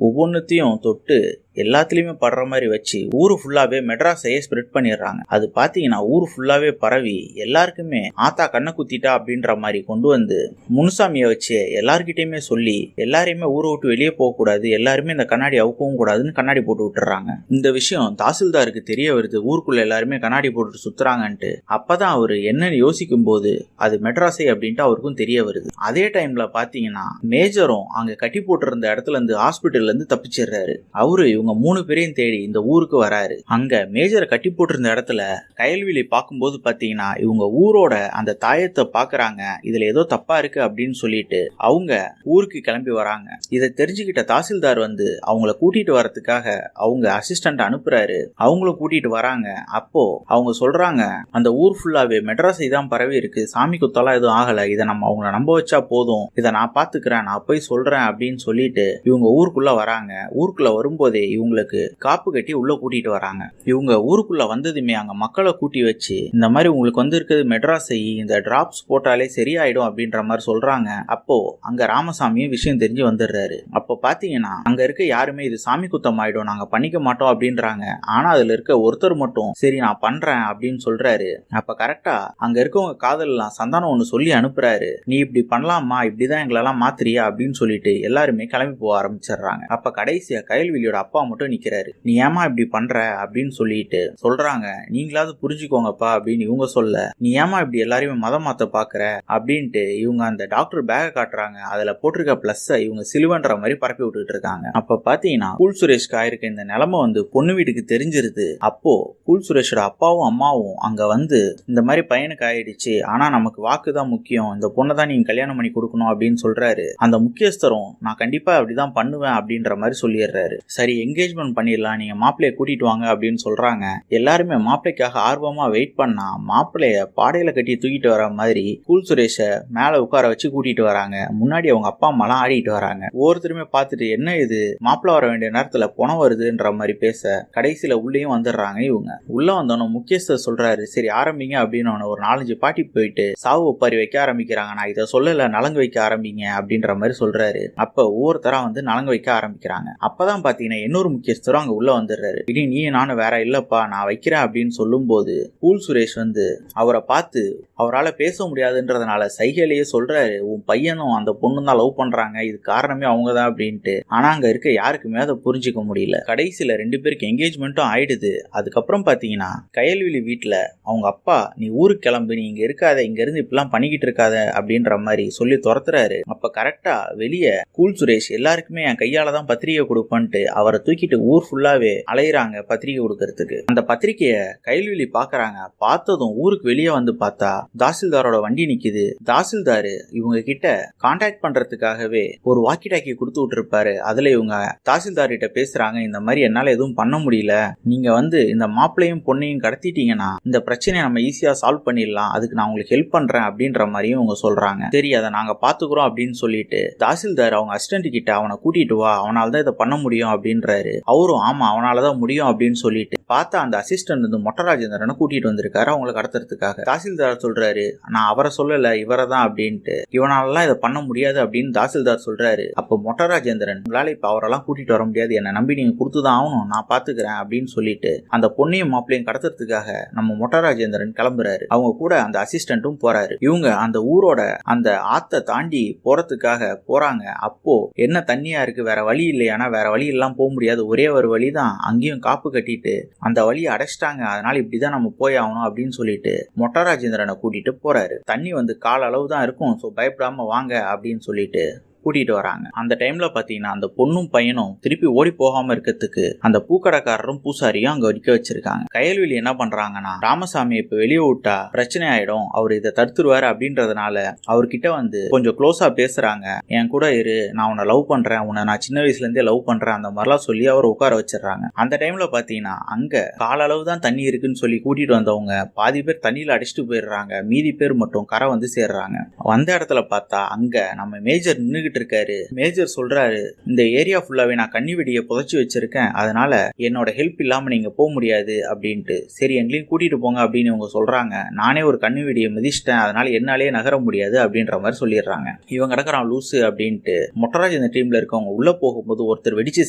ஒவ்வொன்னுத்தையும் தொட்டு எல்லாத்துலயுமே படுற மாதிரி வச்சு ஊரு ஃபுல்லாவே மெட்ராஸையே ஸ்ப்ரெட் பண்ணிடுறாங்க. அது பாத்தீங்கன்னா ஊரு ஃபுல்லாவே பரவி எல்லாருக்குமே ஆத்தா கண்ணை குத்திட்டா அப்படின்ற மாதிரி கொண்டு வந்து முனுசாமியை வச்சு எல்லார்கிட்டயுமே சொல்லி எல்லாரையுமே ஊரை விட்டு வெளியே போக கூடாது, எல்லாருமே இந்த கண்ணாடி அவுக்கவும் கூடாதுன்னு கண்ணாடி போட்டு விட்டுறாங்க. இந்த விஷயம் தாசில்தாருக்கு தெரிய வருது, ஊருக்குள்ள எல்லாருமே கண்ணாடி போட்டு சுத்துறாங்கன்ட்டு. அப்பதான் அவரு என்னன்னு யோசிக்கும் போது அது மெட்ராஸை அப்படின்ட்டு அவருக்கும் தெரிய வருது. அதே டைம்ல பாத்தீங்கன்னா மேஜரும் அங்க கட்டி போட்டு இருந்த இடத்துல இருந்து ஹாஸ்பிட்டல்ல இருந்து தப்பிச்சிடுறாரு. அவரு இவங்க 3 பேரையும் தேடி இந்த ஊருக்கு வராரு. அங்க மேஜரை கட்டி போட்டிருந்த இடத்துல கயல்விழி பார்க்கும்போது பாத்தீங்கன்னா இவங்க ஊரோட அந்த தாயத்தை பாக்குறாங்க. இதுல ஏதோ தப்பா இருக்கு அப்படின்னு சொல்லிட்டு அவங்க ஊருக்கு கிளம்பி வராங்க. இதை தெரிஞ்சுக்கிட்ட தாசில்தார் வந்து அவங்கள கூட்டிட்டு வரதுக்காக அவங்க அசிஸ்டன்ட் அனுப்புறாரு. அவங்களும் கூட்டிட்டு வராங்க. அப்போ அவங்க சொல்றாங்க, அந்த ஊர் ஃபுல்லாவே மெட்ராஸை தான் பரவி இருக்கு, சாமி குத்தெல்லாம் எதுவும் ஆகல, இதை நம்ம அவங்கள நம்ப வச்சா போதும், இதை நான் பாத்துக்கிறேன், நான் போய் சொல்றேன் அப்படின்னு சொல்லிட்டு இவங்க ஊருக்குள்ள வராங்க. ஊருக்குள்ள வரும்போதே இவங்களுக்கு காப்பு கட்டி உள்ள கூட்டிட்டு வராங்க. இவங்க ஊருக்குள்ள வந்ததுமே அங்க மக்களை கூட்டி வச்சு இந்த மாதிரி உங்களுக்கு வந்து இருக்குது மெட்ராஸை, இந்த டிராப்ஸ் போட்டாலே சரியாயிடும் அப்படின்ற மாதிரி சொல்றாங்க. அப்போ அங்க ராமசாமியும் விஷயம் தெரிஞ்சு வந்துடுறாரு. அப்போ பாத்தீங்கன்னா அங்க இருக்க யாருமே இது சாமி குத்தம் ஆயிடும், நாங்க பண்ணிக்க மாட்டோம் அப்படின்றாங்க. ஆனா அதுல இருக்க ஒருத்தர் மட்டும் சரி நான் பண்றேன் அப்படின்னு சொல்றாரு. அப்ப கரெக்டா அங்க இருக்கவங்க காதல்லாம் சந்தானம் ஒண்ணு சொல்லி அனுப்புறாரு, நீ இப்படி பண்ணலாமா, இப்படிதான் எங்களெல்லாம் மாத்திரியா அப்படின்னு சொல்லிட்டு எல்லாருமே கிளம்பி போக ஆரம்பிச்சிடுறாங்க. அப்ப கடைசியா கயல்விழியோட அப்பா மட்டும் நிக்கிறாரு. நீ ஏமா இப்படி பண்ற அப்படின்னு சொல்லிட்டு சொல்றாங்க. நீங்களாவது புரிஞ்சுக்கோங்கப்பா அப்படின்னு இவங்க சொல்ல, நீ ஏமா இப்படி எல்லாரையுமே மதம் மாத்த பாக்குற அப்படின்ட்டு இவங்க அந்த டாக்டர் பேக காட்டுறாங்க. அதுல போட்டிருக்க பிளஸ் இவங்க சிலுவன்ற மாதிரி பரப்பி விட்டுட்டு இருக்காங்க. அப்ப பாத்தீங்கன்னா கூல் சுரேஷ்க்கு ஆயிருக்க இந்த நிலைமை வந்து பொண்ணு வீட்டுக்கு தெரிஞ்சிருது. அப்போ கூல் சுரேஷோட அப்பாவும் அம்மாவும் அங்க வந்து இந்த மாதிரி பையனுக்கு ஆயிடுச்சு, ஆனா நமக்கு வாக்கு தான் முக்கியம், இந்த பொண்ணை தான் நீங்க கல்யாணம் பண்ணி கொடுக்கணும் அப்படின்னு சொல்றாரு. அந்த முக்கியஸ்தரும் நான் கண்டிப்பா அப்படிதான் பண்ணுவேன் அப்படின்ற மாதிரி சொல்லிடுறாரு. சரி என்கேஜ்மெண்ட் பண்ணிடலாம், நீங்க மாப்பிள்ளைய கூட்டிட்டு வாங்க அப்படின்னு சொல்றாங்க. எல்லாருமே மாப்பிள்ளைக்காக ஆர்வமா வெயிட் பண்ணா மாப்பிள்ளைய பாடையில கட்டி தூக்கிட்டு வர மாதிரி கூல் சுரேஷ மேல உட்கார வச்சு கூட்டிட்டு வராங்க. முன்னாடி அவங்க அப்பா அம்மாலாம் ஆடிட்டு வராங்க. ஒவ்வொருத்தருமே பார்த்துட்டு என்ன இது மாப்பிள்ளை வர வேண்டிய நேரத்துல பணம் வருதுன்ற மாதிரி பேச கடைசியில உள்ளேயும் வந்துடுறாங்க. இவங்க உள்ள வந்தோன்னு முக்கியஸ்தர் சொல்றாரு, சரி ஆரம்பிங்க அப்படின்னு ஒரு 4-5 பாட்டி போயிட்டு சாவு ஒப்பாரி வைக்க ஆரம்பிக்கிறாங்க. நான் இதை சொல்லல, நலங்கு வைக்க ஆரம்பிங்க அப்படின்ற மாதிரி சொல்றாரு. அப்ப ஒவ்வொருத்தரா வந்து நலங்கு வைக்க ஆரம்பிக்கிறாங்க. அப்பதான் பாத்தீங்கன்னா இன்னொரு முக்கியஸ்தரும் அங்க உள்ள வந்துடுறாரு. இனி நீ நானும் வேற இல்லப்பா, நான் வைக்கிறேன் அப்படின்னு சொல்லும் போது கூல் சுரேஷ் வந்து அவரை பார்த்து அவரால் பேச முடியாதுன்றதுனால சைகையிலேயே சொல்றாரு, உன் பையனும் அந்த பொண்ணும் தான் லவ் பண்றாங்க, இது காரணமே அவங்க தான் அப்படின்ட்டு. ஆனா அங்க இருக்க யாருக்குமே அதை புரிஞ்சுக்க முடியல. கடைசியில 2 பேருக்கு என்கேஜ்மெண்ட்டும் ஆயிடுது. அதுக்கப்புறம் பாத்தீங்கன்னா கயல்விழி வீட்டுல அவங்க அப்பா, நீ ஊருக்கு கிளம்பு, நீ இங்க இருக்காத, இங்க இருந்து இப்பெல்லாம் பண்ணிக்கிட்டு இருக்காத அப்படின்ற மாதிரி சொல்லி துரத்துறாரு. அப்ப கரெக்டா வெளியே கூல் சுரேஷ் எல்லாருக்குமே என் கையால தான் பத்திரிகை கொடுப்பன்ட்டு அவரை தூக்கிட்டு ஊர் ஃபுல்லாவே அலையிறாங்க பத்திரிகை கொடுக்கறதுக்கு. அந்த பத்திரிகைய கயல்விழி பாக்குறாங்க. பார்த்ததும் ஊருக்கு வெளியே வந்து பார்த்தா தாசில்தாரோட வண்டி நிக்குது. தாசில்தாரு இவங்க கிட்ட கான்டாக்ட் பண்றதுக்காகவே ஒரு வாக்கி டாக்கி கொடுத்து விட்டுருப்பாரு. அதுல இவங்க தாசில்தார் கிட்ட பேசுறாங்க, இந்த மாதிரி என்னால எதுவும் பண்ண முடியல, நீங்க வந்து இந்த மாப்பிள்ளையும் பொண்ணையும் கடத்திட்டீங்கன்னா இந்த பிரச்சனையை நம்ம ஈஸியா சால்வ் பண்ணிடலாம், அதுக்கு நான் உங்களுக்கு ஹெல்ப் பண்றேன் அப்படின்ற மாதிரியும் இவங்க சொல்றாங்க. சரி அதை நாங்க பாத்துக்கிறோம் அப்படின்னு சொல்லிட்டு தாசில்தார் அவங்க அசிஸ்டன்ட் கிட்ட அவனை கூட்டிட்டு வா, அவனால தான் இதை பண்ண முடியும் அப்படின்றாரு. அவரும் ஆமா அவனாலதான் முடியும் அப்படின்னு சொல்லிட்டு பார்த்தா அந்த அசிஸ்டன்ட் வந்து மொட்டராஜேந்திரனை கூட்டிட்டு வந்திருக்காரு அவங்களை கடத்துறதுக்காக. தாசில்தார் சொல்றாரு, நான் அவரை சொல்லல இவரை தான் அப்படின்ட்டு, இவனாலலாம் இதை பண்ண முடியாது அப்படின்னு தாசில்தார் சொல்றாரு. அப்போ மொட்டராஜேந்திரன், உங்களால இப்ப அவரெல்லாம் கூட்டிட்டு வர முடியாது, என்னை நம்பி நீங்க கொடுத்துதான் ஆகணும், நான் பாத்துக்கிறேன் அப்படின்னு சொல்லிட்டு அந்த பொண்ணையும் மாப்பிளையும் கடத்துறதுக்காக நம்ம மொட்டராஜேந்திரன் கிளம்புறாரு. அவங்க கூட அந்த அசிஸ்டன்ட்டும் போறாரு. இவங்க அந்த ஊரோட அந்த ஆத்தை தாண்டி போறதுக்காக போறாங்க. அப்போ என்ன தண்ணியா இருக்கு, வேற வழி இல்லையானா வேற வழி எல்லாம் போக முடியாது, ஒரே ஒரு வழி தான், அங்கேயும் காப்பு கட்டிட்டு அந்த வழியை அடைச்சிட்டாங்க, அதனால இப்படிதான் நம்ம போய் ஆகணும் அப்படின்னு சொல்லிட்டு மொட்டராஜேந்திரனை கூட்டிட்டு போறாரு. தண்ணி வந்து கால அளவு தான் இருக்கும், ஸோ பயப்படாம வாங்க அப்படின்னு சொல்லிட்டு கூட்டிட்டு வராங்க. அந்த டைம்ல பாத்தீங்கன்னா அந்த பொண்ணும் பையனும் திருப்பி ஓடி போகாம இருக்கிறதுக்கு அந்த பூக்கடைக்காரரும் பூசாரியும் அங்க நிக்க வச்சிருக்காங்க. கயல்விழி என்ன பண்றாங்கன்னா, ராமசாமி இப்ப வெளியே விட்டா பிரச்சனை ஆயிடும், அவர் இதை தடுத்துருவாரு அப்படின்றதுனால அவர்கிட்ட வந்து கொஞ்சம் க்ளோஸா பேசுறாங்க. என் கூட இரு, நான் உன்னை லவ் பண்றேன், உன்னை நான் சின்ன வயசுல இருந்தே லவ் பண்றேன், அந்த மாதிரிலாம் சொல்லி அவர் உட்கார வச்சிடறாங்க. அந்த டைம்ல பாத்தீங்கன்னா அங்க கால அளவு தான் தண்ணி இருக்குன்னு சொல்லி கூட்டிட்டு வந்தவங்க பாதி பேர் தண்ணியில அடிச்சுட்டு போயிடுறாங்க, மீதி பேர் மட்டும் கரை வந்து சேர்றாங்க. வந்த இடத்துல பார்த்தா அங்க நம்ம மேஜர் நின்னுகிட்டு நின்னுகிட்டு இருக்காரு. மேஜர் சொல்றாரு, இந்த ஏரியா ஃபுல்லாவே நான் கன்னி வெடியை புதைச்சு வச்சிருக்கேன், அதனால என்னோட ஹெல்ப் இல்லாம நீங்க போக முடியாது அப்படின்ட்டு. சரி எங்களையும் கூட்டிட்டு போங்க அப்படின்னு இவங்க சொல்றாங்க. நானே ஒரு கன்னி வெடியை மிதிச்சிட்டேன், அதனால என்னாலே நகர முடியாது அப்படின்ற மாதிரி சொல்லிடுறாங்க. இவங்க கிடக்குறான் லூசு அப்படின்ட்டு மொட்டராஜேந்தர் டீம்ல இருக்கவங்க உள்ள போகும்போது ஒருத்தர் வெடிச்சு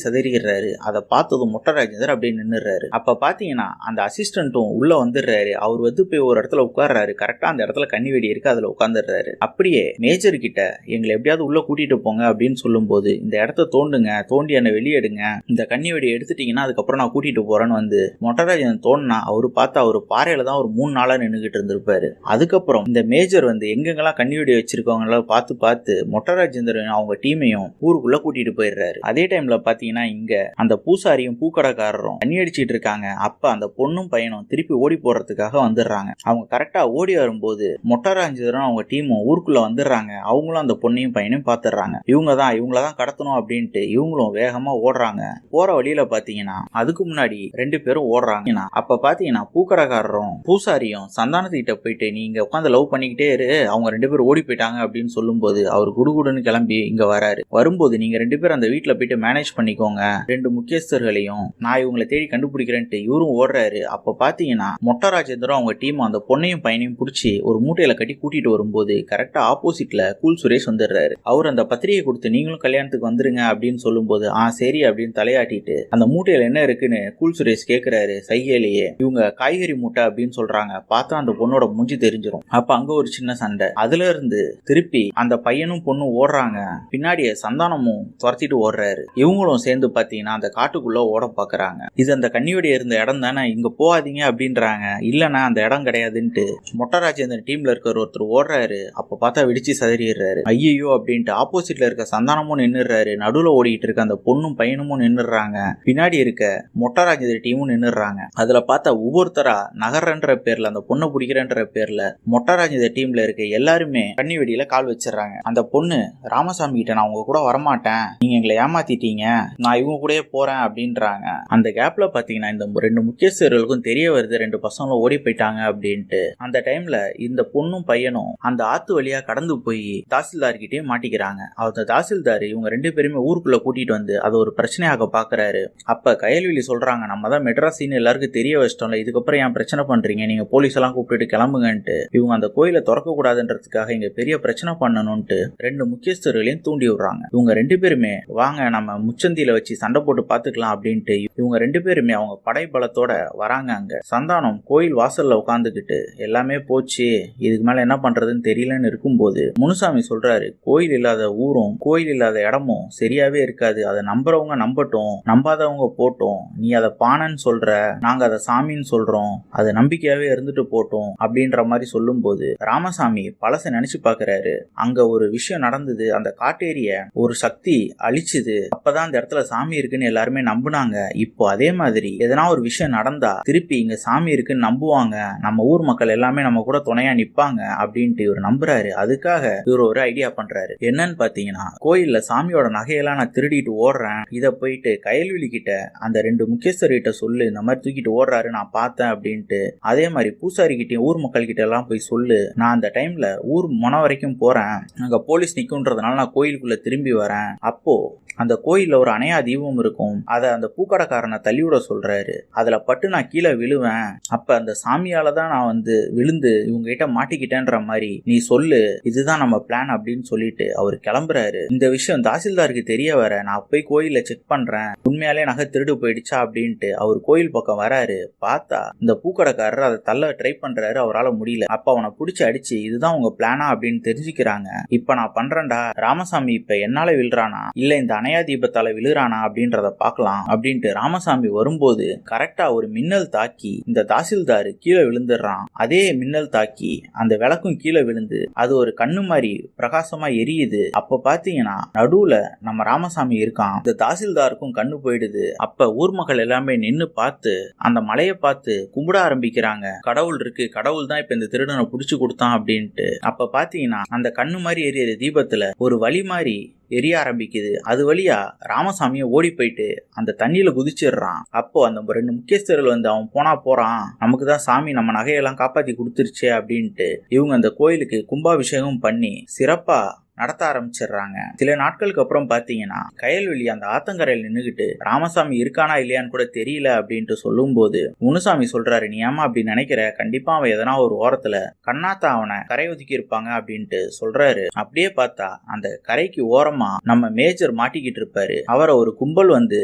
சிதறிடுறாரு. அதை பார்த்ததும் மொட்டராஜேந்தர் அப்படியே நின்னுறாரு. அப்ப பாத்தீங்கன்னா அந்த அசிஸ்டன்ட்டும் உள்ள வந்துடுறாரு. அவர் வந்து போய் ஒரு இடத்துல உட்கார்றாரு. கரெக்டா அந்த இடத்துல கன்னி வெடி இருக்கு, அதுல உட்கார்ந்துடுறாரு. அப்படியே மேஜர் கிட்ட எங்களை எப்படியாவது உள்ள கூட்டிட்டு போங்க அப்படின்னு சொல்லும் போது, இந்த இடத்த தோண்டுங்க, தோண்டி என்ன வெளியெடுங்க, இந்த கன்னி வெடியை எடுத்துட்டீங்கன்னா அதுக்கப்புறம் நான் கூட்டிட்டு போறேன்னு வந்து மொட்டராஜன் தோணுனா அவரு பார்த்தா அவர் பாறையில தான் ஒரு 3 நாளா நின்னுகிட்டு இருந்திருப்பாரு. அதுக்கப்புறம் இந்த மேஜர் வந்து எங்கெங்கெல்லாம் கன்னி வெடி வச்சிருக்கவங்க பார்த்து மொட்டராஜேந்தர் அவங்க டீமையும் ஊருக்குள்ள கூட்டிட்டு போயிடுறாரு. அதே டைம்ல பாத்தீங்கன்னா இங்க அந்த பூசாரியும் பூக்கடைக்காரரும் தண்ணி அடிச்சிட்டு இருக்காங்க. அப்ப அந்த பொண்ணும் பையனும் திருப்பி ஓடி போறதுக்காக வந்துடுறாங்க. அவங்க கரெக்டா ஓடி வரும்போது மொட்டராஜேந்தரும் அவங்க டீமும் ஊருக்குள்ள வந்துடுறாங்க. அவங்களும் அந்த பொண்ணையும் பையனையும் பாத்துறாங்க. இவங்களதான் கடத்தணும் அப்படின்ட்டு இவங்களும் வேகமா ஓடுறாங்க. போற வழியில பாத்தீங்கன்னா அதுக்கு முன்னாடி 2 பேரும் ஓடுறாங்க. அப்ப பாத்தீங்கன்னா பூக்கடைக்காரரும் பூசாரியும் சந்தானத்துக்கிட்ட போயிட்டு நீங்க உட்காந்து லவ் பண்ணிக்கிட்டே இரு, அவங்க 2 பேரும் ஓடி போயிட்டாங்க அப்படின்னு சொல்லும் போது அவர் குடுகுடுன்னு கிளம்பி இங்க வராரு. வரும்போது நீங்க 2 பேரும் அந்த வீட்டுல போயிட்டு மேனேஜ் பண்ணிக்கோங்க, 2 முக்கியஸ்தர்களையும் நான் இவங்களை தேடி கண்டுபிடிக்கிறேன்ட்டு இவரும் ஓடுறாரு. அப்ப பாத்தீங்கன்னா மொட்டராஜேந்தரும் அவங்க டீம் அந்த பொண்ணையும் பையனையும் பிடிச்சி ஒரு மூட்டையில கட்டி கூட்டிட்டு வரும்போது கரெக்டா ஆப்போசிட்ல கூல் சுரேஷ் வந்துடுறாரு. அவர் அந்த பத்திரிகை கொடுத்து நீங்களும் கல்யாணத்துக்கு வந்துருங்க அப்படின்னு சொல்லும் போது சரி அப்படின்னு தலையாட்டிட்டு அந்த மூட்டையில என்ன இருக்குன்னு கூல் சுரேஷ் கேக்குறாரு சைகையிலேயே. இவங்க காய்கறி மூட்டை அப்படின்னு சொல்றாங்க. பார்த்தா அந்த பொண்ணோட மூஞ்சி தெரிஞ்சிடும். அப்ப அங்க ஒரு சின்ன சண்டை. அதுல இருந்து திருப்பி அந்த பையனும் பொண்ணும் ஓடுறாங்க. பின்னாடியே சந்தானமும் துரத்திட்டு ஓடுறாரு. இவங்களும் சேர்ந்து பாத்தீங்கன்னா அந்த காட்டுக்குள்ள ஓட பாக்குறாங்க. இது அந்த கன்னிவெடி இருந்த இடம் தானே, இங்க போகாதீங்க அப்படின்றாங்க. இல்லன்னா அந்த இடம் கிடையாதுன்ட்டு மொட்டராஜேந்தர் டீம்ல இருக்கிற ஒருத்தர் ஓடுறாரு. அப்ப பார்த்தா வெடிச்சு சதறிடுறாரு. ஐயோ அப்படின்ட்டு ஆப்போசிட்ல இருக்க சந்தானமும் நின்னுறாரு. நடுவுல ஓடிட்டு இருக்க அந்த பொண்ணும் பையனும் நின்னுறாங்க. பின்னாடி இருக்க மொட்டராஜேந்தர் டீமும் நின்னுறாங்க. அதுல பார்த்தா ஒவ்வொருத்தரா நகர்ன்ற பேர்ல அந்த பொண்ணை பிடிக்கிறன்ற பேர்ல மொட்டராஜேந்தர் டீம்ல இருக்க எல்லாருமே கன்னி வெடியில கால் வச்சிடறாங்க. அந்த பொண்ணு ராமசாமி கிட்ட நான் உங்க கூட வரமாட்டேன், நீங்க எங்களை ஏமாத்திட்டீங்க, நான் இவங்க கூடயே போறேன் அப்படின்றாங்க. அந்த கேப்ல பாத்தீங்கன்னா இந்த 2 முக்கியஸ்தர்களுக்கும் தெரிய வருது 2 பசங்களும் ஓடி போயிட்டாங்க அப்படின்ட்டு. அந்த டைம்ல இந்த பொண்ணும் பையனும் அந்த ஆத்து வழியா கடந்து போய் தாசில்தார் கிட்டே மாட்டிக்கிறாங்க. அந்த தாசில்தார் இவங்க 2 பேருமே ஊருக்குள்ள கூட்டிட்டு வந்து அது ஒரு பிரச்சனையாக பாக்குறாரு. அப்ப கயல்விழி சொல்றாங்க, நம்ம தான் மெட்ராஸின்னு எல்லாருக்கும் தெரிய வச்சிட்டோம்ல, இதுக்கப்புறம் ஏன் பிரச்சனை பண்றீங்க, நீங்க போலீஸ் எல்லாம் கூப்பிட்டு கிளம்புங்கன்ட்டு. இவங்க அந்த கோயிலை திறக்க கூடாதுன்றதுக்காக இங்க பெரிய பிரச்சனை பண்ணணும்ட்டு 2 முக்கியஸ்தர்களையும் தூண்டி விடுறாங்க. இவங்க 2 பேருமே வாங்க நம்ம முச்சந்தியில வச்சு சண்டை போட்டு பாத்துக்கலாம் அப்படின்ட்டு இவங்க 2 பேருமே அவங்க படை பலத்தோட வராங்க. அங்க சந்தானம் கோயில் வாசல்ல உட்காந்துக்கிட்டு எல்லாமே போச்சு, இதுக்கு மேல என்ன பண்றதுன்னு தெரியலன்னு இருக்கும்போது முனுசாமி சொல்றாரு, கோயில் இல்லாத ஊரும் கோயில் இல்லாத இடமும் சரியாவே இருக்காது, அதை நம்புறவங்க நம்பட்டும், நம்பாதவங்க போட்டோம், நீ அதை பானன்னு சொல்ற, நாங்க அதை சாமின்னு சொல்றோம், அது நம்பிக்கையாவே இருந்துட்டு போட்டோம் அப்படின்ற மாதிரி சொல்லும் போது ராமசாமி பழச நினைச்சு பாக்குறாரு. அங்க ஒரு விஷயம் நடந்தது, அந்த காட்டேரிய ஒரு சக்தி அழிச்சுது, அப்பதான் அந்த இடத்துல சாமி இருக்குன்னு எல்லாருமே நம்புனாங்க. இப்போ அதே மாதிரி எதனா ஒரு விஷயம் நடந்தா திருப்பி இங்க சாமி இருக்குன்னு நம்புவாங்க, நம்ம ஊர் மக்கள் எல்லாமே நம்ம கூட துணையா நிப்பாங்க அப்படின்ட்டு இவர் நம்புறாரு. அதுக்காக இவர் ஒரு ஐடியா பண்றாரு. என்னன்னு பாத்தீங்கன்னா, கோயில்ல சாமியோட நகையெல்லாம் நான் திருடிட்டு ஓடுறேன், இத போயிட்டு கயல்விழி கிட்ட அந்த 2 முக்கியஸ்தர்கிட்ட சொல்லு, இந்த மாதிரி தூக்கிட்டு ஓடுறாரு நான் பார்த்தேன் அப்படின்ட்டு. அதே மாதிரி பூசாரி கிட்டையும் ஊர் மக்கள் கிட்ட எல்லாம் போய் சொல்லு, நான் அந்த டைம்ல ஊர் மன வரைக்கும் போறேன், அங்க போலீஸ் நிக்கும்ன்றதுனால நான் கோயிலுக்குள்ள திரும்பி வரேன், அப்போ அந்த கோயில்ல ஒரு அணையா தீபம் இருக்கும், அதை அந்த பூக்கடைக்காரனை தள்ளிவிட சொல்றாரு, அதுல பட்டு நான் கீழே விழுவேன், அப்ப அந்த சாமியால தான் நான் வந்து விழுந்து இவங்க கிட்ட மாட்டிக்கிட்டேன்ற மாதிரி நீ சொல்லு, இதுதான் நம்ம பிளான் அப்படின்னு சொல்லிட்டு அவர் கிளம்புறாரு. இந்த விஷயம் தாசில்தாருக்கு தெரிய வர நான் போய் கோயில செக் பண்றேன், உண்மையாலே நகை திருடு போயிடுச்சா அப்படின்ட்டு அவர் கோயில் பக்கம் வராரு. பார்த்தா இந்த பூக்கடைக்காரர் அதை தள்ள ட்ரை பண்றாரு, அவரால் முடியல. அப்ப அவனை பிடிச்சி அடிச்சு இதுதான் உங்க பிளானா அப்படின்னு தெரிஞ்சுக்கிறாங்க. இப்ப நான் பண்றேன்டா, ராமசாமி இப்ப என்னால விழுறானா இல்ல இந்த அணையா தீபத்தால விழுறானா அப்படின்றத பார்க்கலாம் அப்படின்ட்டு ராமசாமி வரும்போது கரெக்டா ஒரு மின்னல் தாக்கி இந்த தாசில்தார் கீழே விழுந்துடுறான். அதே மின்னல் தாக்கி அந்த விளக்கும் கீழே விழுந்து அது ஒரு கண்ணு மாதிரி பிரகாசமா எரியுது. அப்ப பாத்தீங்கன்னா நடுவுல நம்ம ராமசாமி இருக்கான். இந்த தாசில்தாருக்கும் கண்ணு போயிடுது. அப்ப ஊர் மக்கள் எல்லாமே நின்னு பார்த்து அந்த மலையை பார்த்து கும்பிட ஆரம்பிக்கிறாங்க. கடவுள் இருக்கு, கடவுள் தான் இப்ப இந்த திருடனை புடிச்சு கொடுத்தான் அப்படின்ட்டு. அப்ப பாத்தீங்கன்னா அந்த கண்ணு மாதிரி எரியுற தீபத்துல ஒரு வழி மாதிரி எரிய ஆரம்பிக்குது. அது வழியா ராமசாமியை ஓடி போயிட்டு அந்த தண்ணியில குதிச்சிடுறான். அப்போ அந்த 2 முக்கியஸ்தர்கள் வந்து அவன் போனா போறான், நமக்கு தான் சாமி நம்ம நகையெல்லாம் காப்பாத்தி கொடுத்துருச்சே அப்படின்ட்டு இவங்க அந்த கோயிலுக்கு கும்பாபிஷேகம் பண்ணி சிறப்பா நடத்த ஆரம்பிச்சிடுறாங்க. சில நாட்களுக்கு அப்புறம் பாத்தீங்கன்னா கயல்வெளி அந்த ஆத்தங்கரையில் நின்னுகிட்டு ராமசாமி இருக்கானா இல்லையான்னு கூட தெரியல அப்படின்ட்டு சொல்லும் போது முனுசாமி சொல்றாரு, நீ ஏமா அப்படி நினைக்கிற, கண்டிப்பா அவன் எதனா ஒரு ஓரத்துல கண்ணாத்தா அவனை கரை ஒதுக்கி இருப்பாங்க அப்படின்ட்டு சொல்றாரு. அப்படியே பார்த்தா அந்த கரைக்கு ஓரமா நம்ம மேஜர் மாட்டிக்கிட்டு இருப்பாரு. அவரை ஒரு கும்பல் வந்து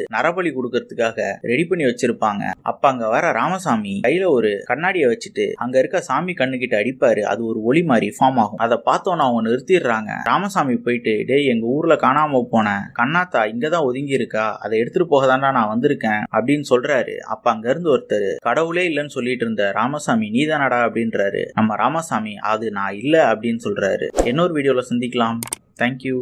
நரபலி கொடுக்கறதுக்காக ரெடி பண்ணி வச்சிருப்பாங்க. அப்ப அங்க வர ராமசாமி கையில ஒரு கண்ணாடியை வச்சுட்டு அங்க இருக்க சாமி கண்ணுகிட்ட அடிப்பாரு. அது ஒரு ஒளி மாதிரி ஃபார்ம் ஆகும். அதை பார்த்தோன்னு அவங்க நிறுத்திடுறாங்க. ராமசாமி போயிட்டு, டேய் எங்க ஊர்ல காணாம போன கண்ணாத்தா இங்கதான் ஒதுங்கி இருக்கா, அதை எடுத்துட்டு போக தாண்டா நான் வந்திருக்கேன் அப்படின்னு சொல்றாரு. அப்ப அங்க இருந்து ஒருத்தர், கடவுளே இல்லைன்னு சொல்லிட்டு இருந்த ராமசாமி நீதானடா அப்படின்றாரு. நம்ம ராமசாமி அது நான் இல்ல அப்படின்னு சொல்றாரு. இன்னொரு வீடியோல சந்திக்கலாம். தேங்க்யூ.